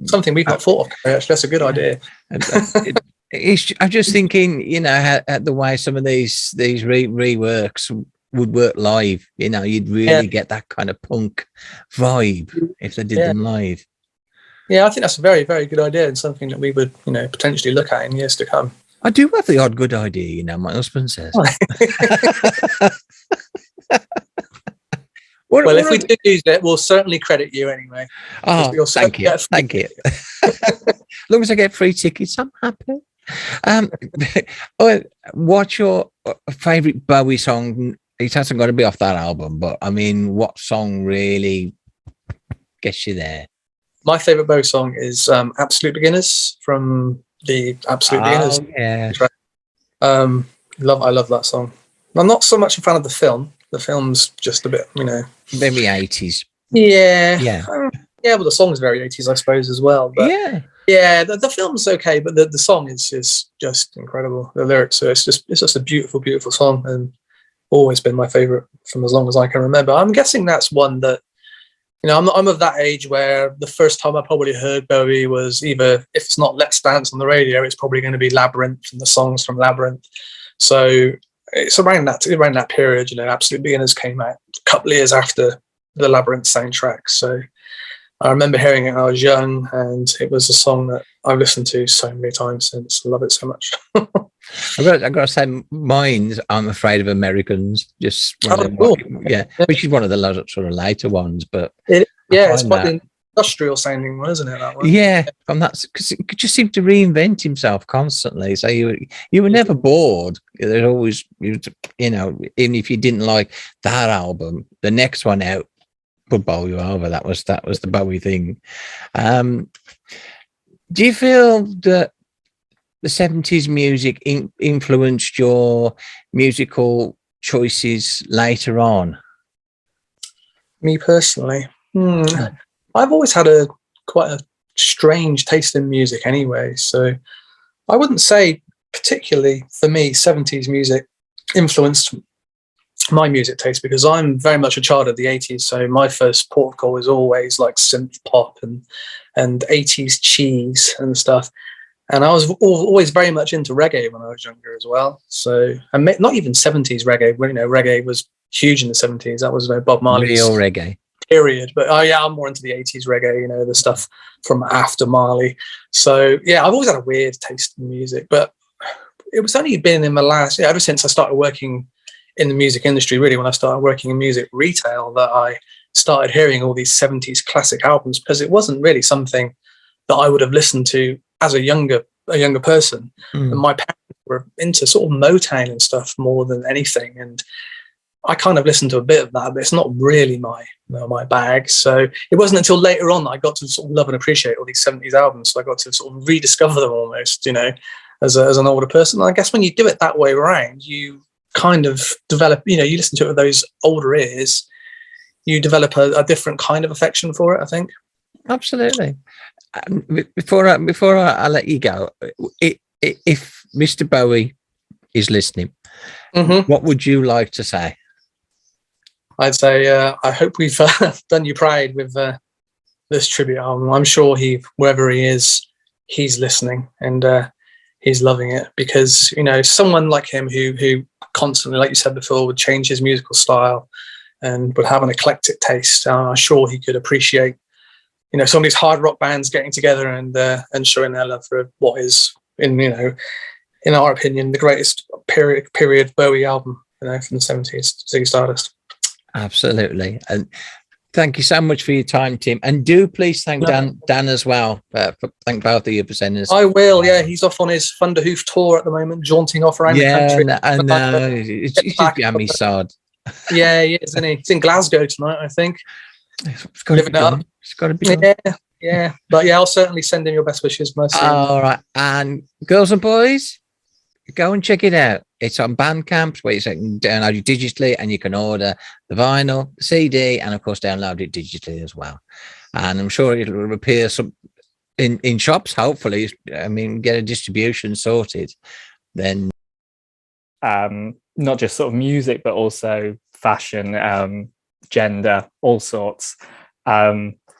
something we've not thought of. Actually, that's a good idea. I'm just thinking, you know, the way some of these reworks would work live. You know, you'd really get that kind of punk vibe if they did them live. Yeah, I think that's a very, very good idea and something that we would, you know, potentially look at in years to come. I do have the odd good idea, you know, my husband says. If we do use it, we'll certainly credit you anyway. Oh, thank you. Thank you. As long as I get free tickets, I'm happy. What's your favourite Bowie song? It hasn't got to be off that album, but I mean, what song really gets you there? My favourite Bowie song is Absolute Beginners from the Absolute Beginners. Yeah. I love that song. I'm not so much a fan of the film. The film's just a bit, you know, very 80s. Yeah, but the song's very 80s, I suppose, as well. But the film's okay, but the song is just incredible. The lyrics, so it's just a beautiful, beautiful song, and always been my favorite from as long as I can remember. I'm guessing that's one that, you know, I'm of that age where the first time I probably heard Bowie was either, if it's not Let's Dance on the radio, it's probably going to be Labyrinth and the songs from Labyrinth. So it's around that period, you know. Absolute Beginners came out a couple of years after the Labyrinth soundtrack. So I remember hearing it when I was young, and it was a song that I've listened to so many times since. I love it so much. I've got to say, mine's I'm Afraid of Americans. Just cool. Which is one of the sort of later ones, but it's quite an industrial sounding one, isn't it? That one. Yeah, and that's because it just seemed to reinvent himself constantly. So you were never bored. There's always, you know, even if you didn't like that album, the next one out would bowl you over. That was the Bowie thing. Do you feel that the 70s music influenced your musical choices later on? Me personally, I've always had quite a strange taste in music anyway, so I wouldn't say particularly for me 70s music influenced my music taste, because I'm very much a child of the 80s. So my first port of call was always like synth pop and 80s cheese and stuff. And I was always very much into reggae when I was younger as well. So, and not even 70s reggae. You know, reggae was huge in the 70s. That was Bob Marley's real reggae period. But yeah, I'm more into the 80s reggae. You know, the stuff from after Marley. So yeah, I've always had a weird taste in music, but it was only been in the last, ever since I started working in the music industry, really, when I started working in music retail, that I started hearing all these 70s classic albums, because it wasn't really something that I would have listened to as a younger person. And my parents were into sort of Motown and stuff more than anything. And I kind of listened to a bit of that, but it's not really my bag. So it wasn't until later on that I got to sort of love and appreciate all these 70s albums. So I got to sort of rediscover them almost, you know, as an older person. And I guess when you do it that way around, you kind of develop, you know, you listen to it with those older ears, you develop a different kind of affection for it, I think. Absolutely. Before I let you go, if Mr. Bowie is listening, what would you like to say? I'd say I hope we've done you proud with this tribute album. I'm sure wherever he is, he's listening and he's loving it, because, you know, someone like him who constantly, like you said before, would change his musical style and would have an eclectic taste. I'm sure he could appreciate, you know, some of these hard rock bands getting together and showing their love for what is, in our opinion, the greatest period Bowie album, you know, from the 70s, Ziggy Stardust. Absolutely. And thank you so much for your time, Tim. And do please thank Dan as well. Thank both of your presenters. I will, yeah. He's off on his Thunderhoof tour at the moment, jaunting off around the country. And it's just behind me sod. Yeah, he is, isn't he? He's in Glasgow tonight, I think. It's got to be done. It's got to be done. Yeah. But yeah, I'll certainly send him your best wishes, Mercy. All right. And girls and boys, go and check it out. It's on Bandcamp, where you can download it digitally, and you can order the vinyl, the CD, and of course download it digitally as well. And I'm sure it'll appear in shops. Hopefully, I mean, get a distribution sorted. Then, not just sort of music, but also fashion, gender, all sorts.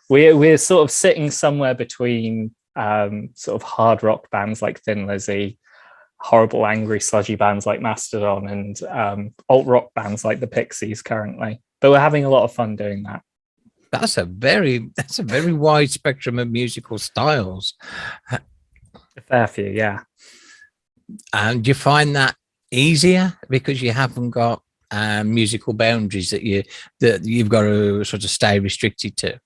We're sort of sitting somewhere between sort of hard rock bands like Thin Lizzy, horrible, angry, sludgy bands like Mastodon, and alt rock bands like the Pixies currently. But we're having a lot of fun doing that. That's a very wide spectrum of musical styles. A fair few, yeah. And you find that easier because you haven't got musical boundaries that you've got to sort of stay restricted to.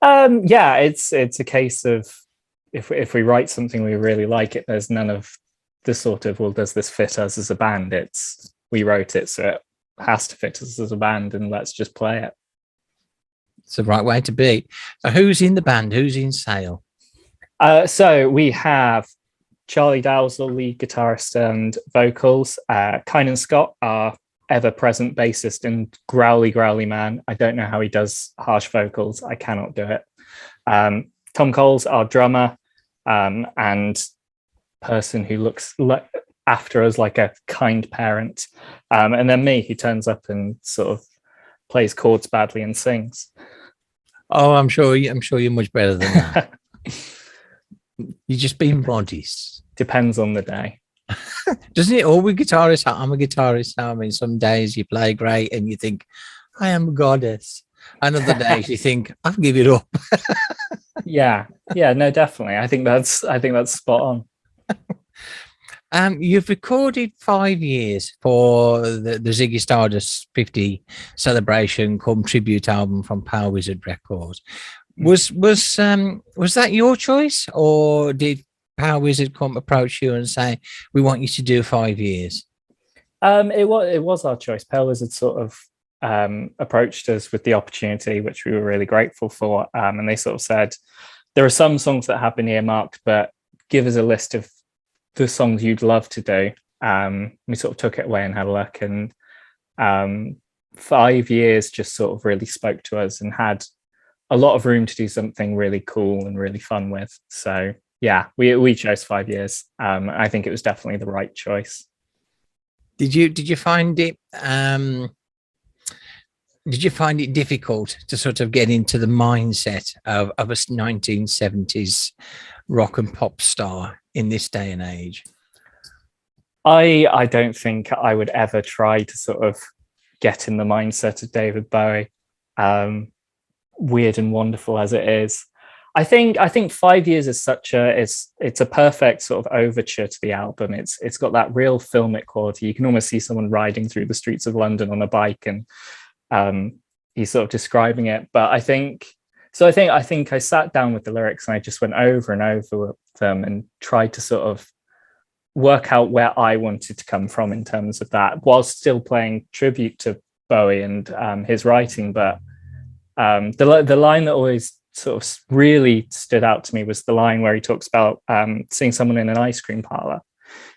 Yeah, it's a case of if we write something we really like it, there's none of the sort of, well, does this fit us as a band? It's, we wrote it, so it has to fit us as a band, and let's just play it. It's the right way to be. So who's in the band? Who's in Sale? So we have Charlie Dowsell, lead guitarist and vocals. Kynan Scott, our ever-present bassist and growly man. I don't know how he does harsh vocals. I cannot do it. Tom Coles, our drummer, and person who looks after us like a kind parent. And then me, who turns up and sort of plays chords badly and sings. Oh, I'm sure you're much better than that. You're just being modest. Depends on the day. Doesn't it all with guitarists? I'm a guitarist. I mean, some days you play great and you think, I am a goddess. And other days you think, I'll give it up. Yeah, no, definitely. I think that's spot on. You've recorded 5 years for the Ziggy Stardust 50 celebration cum tribute album from Power Wizard Records. Was that your choice, or did Power Wizard come approach you and say, we want you to do 5 years? It was our choice. Power Wizard sort of approached us with the opportunity, which we were really grateful for. And they sort of said, there are some songs that have been earmarked, but give us a list of the songs you'd love to do. We sort of took it away and had a look, and 5 years just sort of really spoke to us and had a lot of room to do something really cool and really fun with. So yeah, we chose 5 years. I think it was definitely the right choice. Did you find it difficult to sort of get into the mindset of a 1970s rock and pop star in this day and age? I don't think I would ever try to sort of get in the mindset of David Bowie, weird and wonderful as it is. I think 5 years is it's a perfect sort of overture to the album. It's got that real filmic quality. You can almost see someone riding through the streets of London on a bike, and he's sort of describing it. But I think I sat down with the lyrics and I just went over and over them and tried to sort of work out where I wanted to come from in terms of that, while still playing tribute to Bowie and his writing. But the line that always sort of really stood out to me was the line where he talks about seeing someone in an ice cream parlor.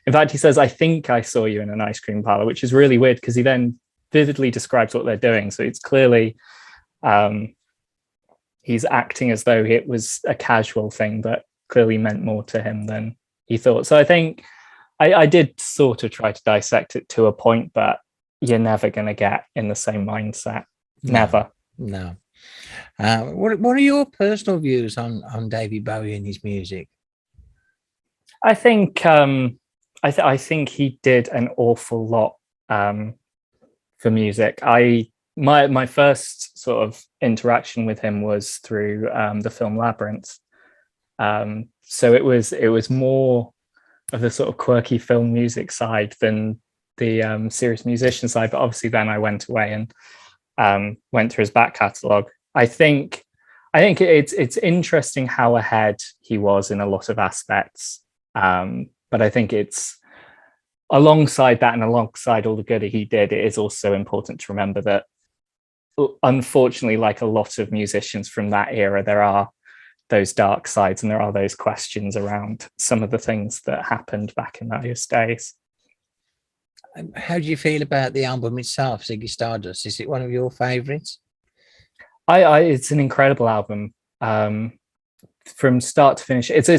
In fact, he says, "I think I saw you in an ice cream parlor," which is really weird because he then vividly describes what they're doing. So it's clearly he's acting as though it was a casual thing, but clearly meant more to him than he thought. So I think I did sort of try to dissect it to a point, but you're never going to get in the same mindset. Never. No. What are your personal views on David Bowie and his music? I think I think he did an awful lot for music. My first sort of interaction with him was through the film Labyrinth. So it was more of the sort of quirky film music side than the serious musician side. But obviously then I went away and went through his back catalogue. I think it's interesting how ahead he was in a lot of aspects. But I think it's alongside that and alongside all the good he did, it is also important to remember that unfortunately, like a lot of musicians from that era, there are those dark sides and there are those questions around some of the things that happened back in those days. How do you feel about the album itself, Ziggy Stardust? Is it one of your favorites? It's an incredible album from start to finish. It's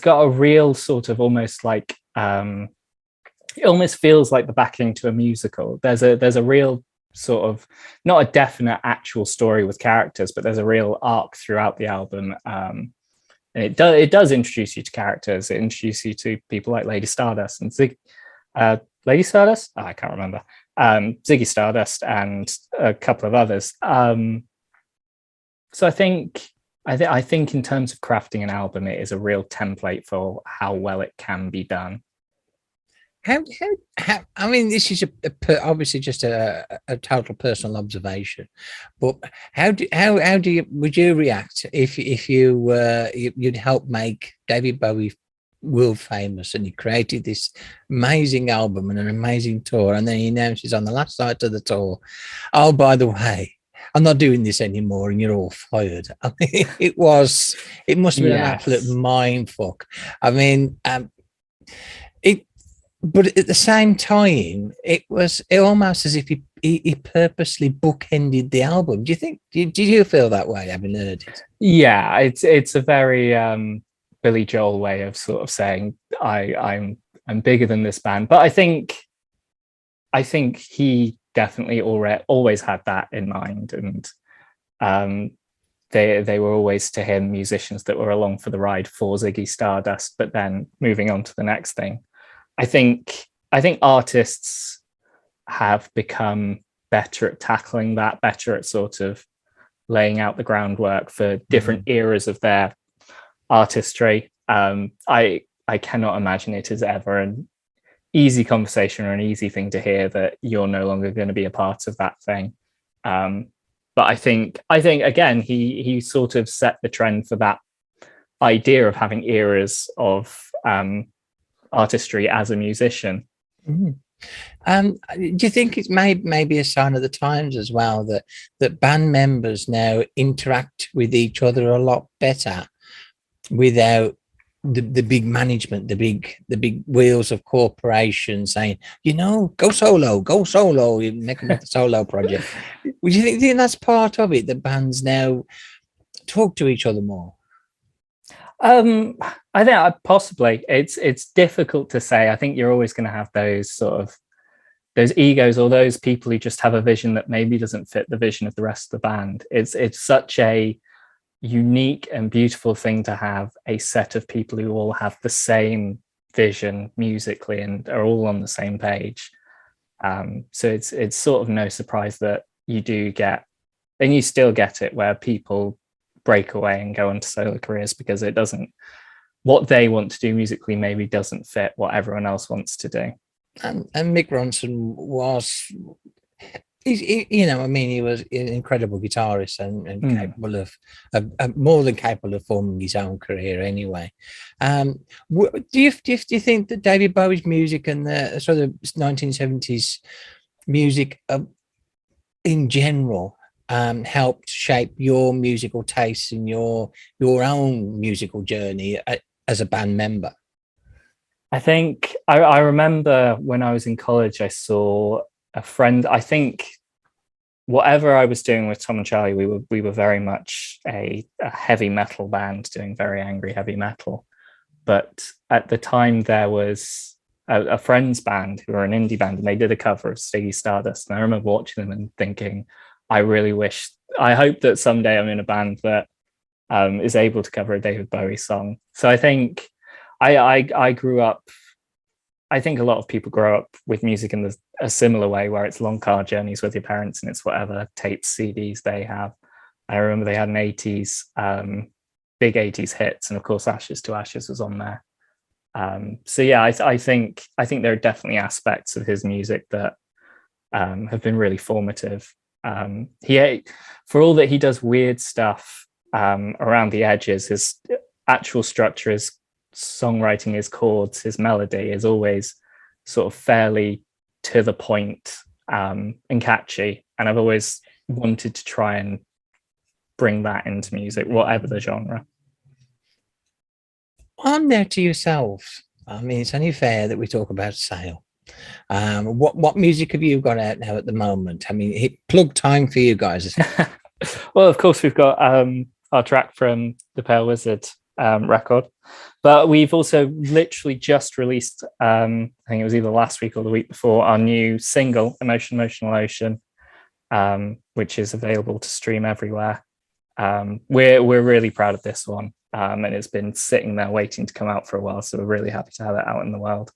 got a real sort of almost like it almost feels like the backing to a musical. There's a real sort of, not a definite actual story with characters, but there's a real arc throughout the album. And it does introduce you to characters. It introduces you to people like Lady Stardust and Lady Stardust? Oh, I can't remember. Ziggy Stardust and a couple of others. So I think in terms of crafting an album, it is a real template for how well it can be done. How I mean, this is obviously just a total personal observation, but how would you react if you'd help make David Bowie world famous and he created this amazing album and an amazing tour, and then he announces on the last night of the tour, "Oh, by the way, I'm not doing this anymore," and you're all fired. I mean, it must have been an absolute mind fuck. I mean, but at the same time, it almost as if he purposely bookended the album. Did you feel that way having heard it? Yeah, it's a very Billy Joel way of sort of saying I'm bigger than this band. But I think he definitely always had that in mind, and they were always to him musicians that were along for the ride for Ziggy Stardust, but then moving on to the next thing. I think artists have become better at tackling that, better at sort of laying out the groundwork for different eras of their artistry. I cannot imagine it is ever an easy conversation or an easy thing to hear that you're no longer going to be a part of that thing. But I think again, he sort of set the trend for that idea of having eras of artistry as a musician. Do you think it's maybe a sign of the times as well that band members now interact with each other a lot better without the big management, the big wheels of corporations saying, go solo, you make a solo project? Would you think that's part of it, that bands now talk to each other more? I think possibly it's difficult to say. I think you're always going to have those sort of those egos or those people who just have a vision that maybe doesn't fit the vision of the rest of the band. It's such a unique and beautiful thing to have a set of people who all have the same vision musically and are all on the same page. So it's sort of no surprise that you do get, and you still get it, where people break away and go into solo careers because it doesn't, what they want to do musically maybe doesn't fit what everyone else wants to do. And Mick Ronson was, he was an incredible guitarist and capable of more than capable of forming his own career anyway. Do you think that David Bowie's music and the sort of 1970s music in general helped shape your musical tastes and your own musical journey as a band member? I think I remember when I was in college, I saw a friend. I think whatever I was doing with Tom and Charlie, we were very much a heavy metal band doing very angry heavy metal. But at the time, there was a friend's band who were an indie band, and they did a cover of Ziggy Stardust. And I remember watching them and thinking, I hope that someday I'm in a band that is able to cover a David Bowie song. So I think I grew up, I think a lot of people grow up with music in a similar way, where it's long car journeys with your parents and it's whatever tapes, CDs they have. I remember they had an 80s, big 80s hits, and of course Ashes to Ashes was on there. So yeah, I think there are definitely aspects of his music that have been really formative. For all that he does weird stuff around the edges, his actual structure, his songwriting, his chords, his melody is always sort of fairly to the point and catchy. And I've always wanted to try and bring that into music, whatever the genre. On there to yourself. I mean, it's only fair that we talk about Sale. What music have you got out now at the moment? I mean, plug time for you guys. Well, of course, we've got our track from the Pale Wizard record, but we've also literally just released, I think it was either last week or the week before, our new single, Emotional Ocean, which is available to stream everywhere. We're really proud of this one, and it's been sitting there waiting to come out for a while, so we're really happy to have it out in the world.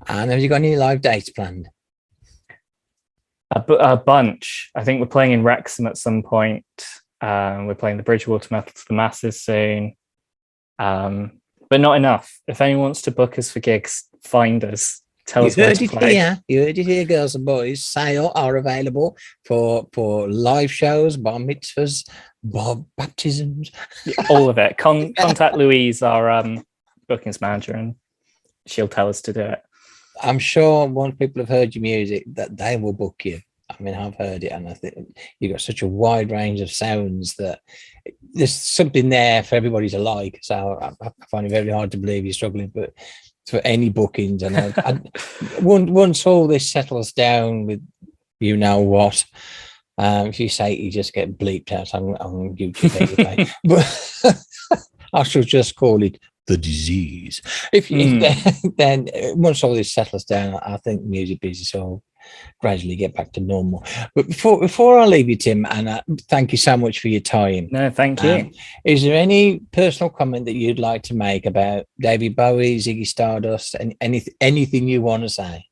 And have you got any live dates planned? A bunch. I think we're playing in Wrexham at some point. We're playing the Bridgewater Metal to the Masses soon. But not enough. If anyone wants to book us for gigs, find us. Tell us where to play. You heard it here, girls and boys. Sale are available for live shows, bar mitzvahs, bar baptisms. All of it. Contact Louise, our bookings manager, and she'll tell us to do it. I'm sure once people have heard your music, that they will book you. I mean, I've heard it, and I think you've got such a wide range of sounds that there's something there for everybody to like. So I find it very hard to believe you're struggling for any bookings. And once all this settles down with you know what, if you say it, you just get bleeped out on YouTube anyway. But I shall just call it the disease. Then once all this settles down, I think music business will gradually get back to normal. But before I leave you, Tim, and thank you so much for your time. No, thank you. Is there any personal comment that you'd like to make about David Bowie, Ziggy Stardust, and anything you want to say?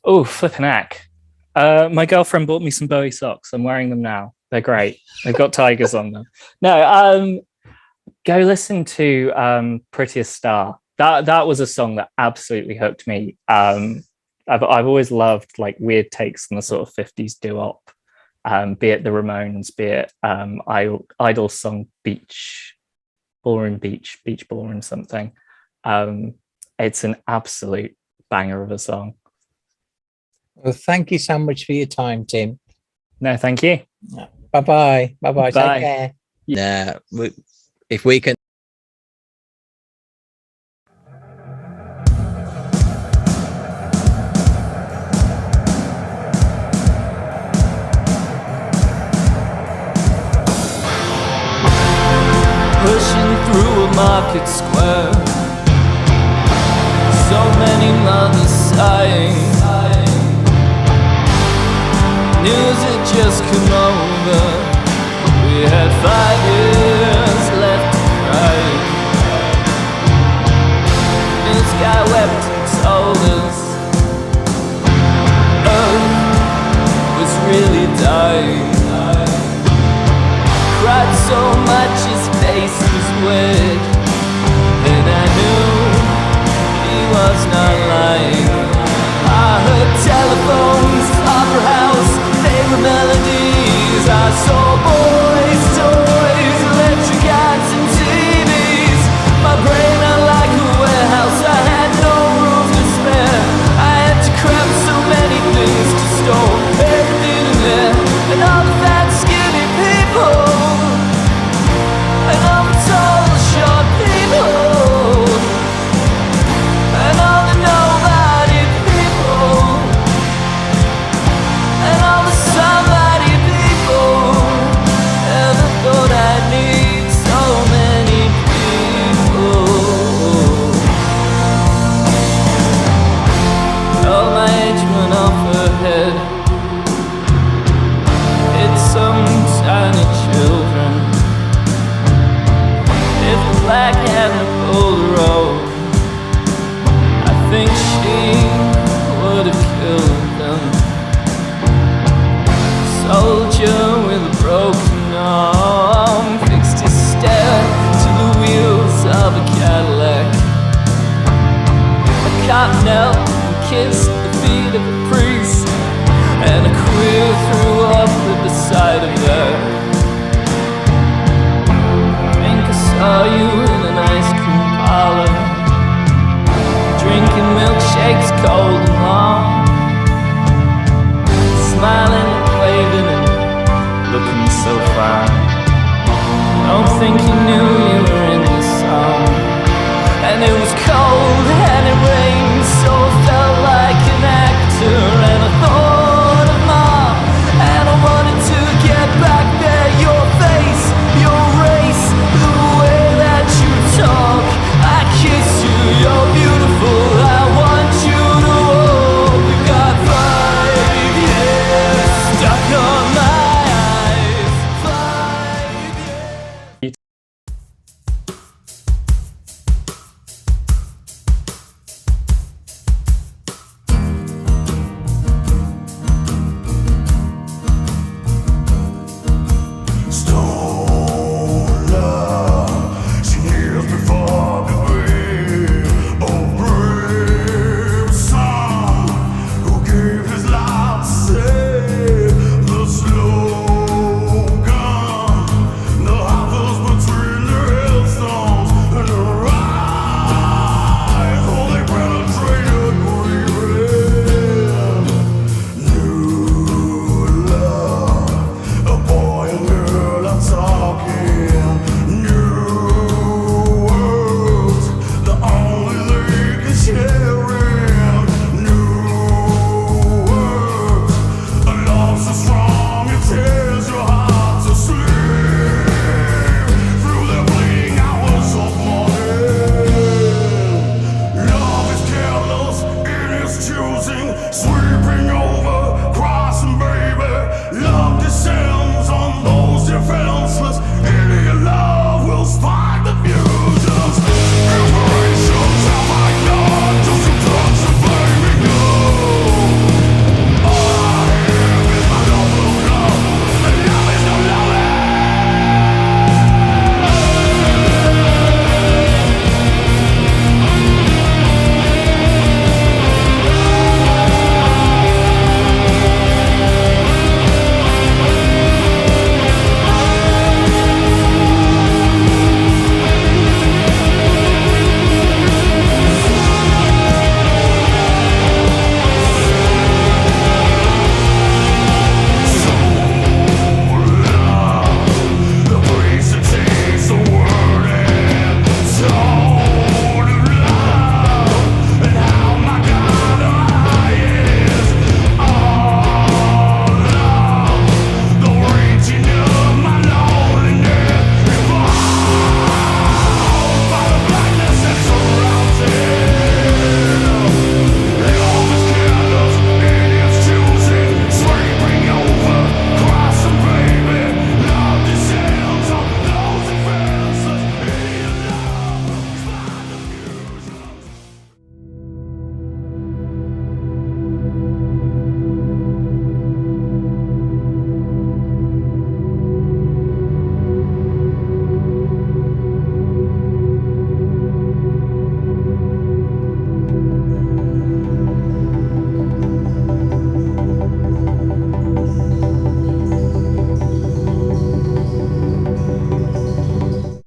Oh, flipping heck. My girlfriend bought me some Bowie socks. I'm wearing them now. They're great. They've got tigers on them. No, go listen to Prettiest Star. That was a song that absolutely hooked me. I've always loved like weird takes on the sort of 50s doo-wop, be it the Ramones, be it Idol's song Beach Ballroom something. It's an absolute banger of a song. Well, thank you so much for your time, Tim. No, thank you. Bye-bye. Bye. Take care. Yeah, if we can pushing through a market square. So many mothers sighing. News had just come over. We had 5 years left to cry. This guy wept and told us Earth was really dying. Cried so much his face was wet. Then I knew he was not lying. I heard telephones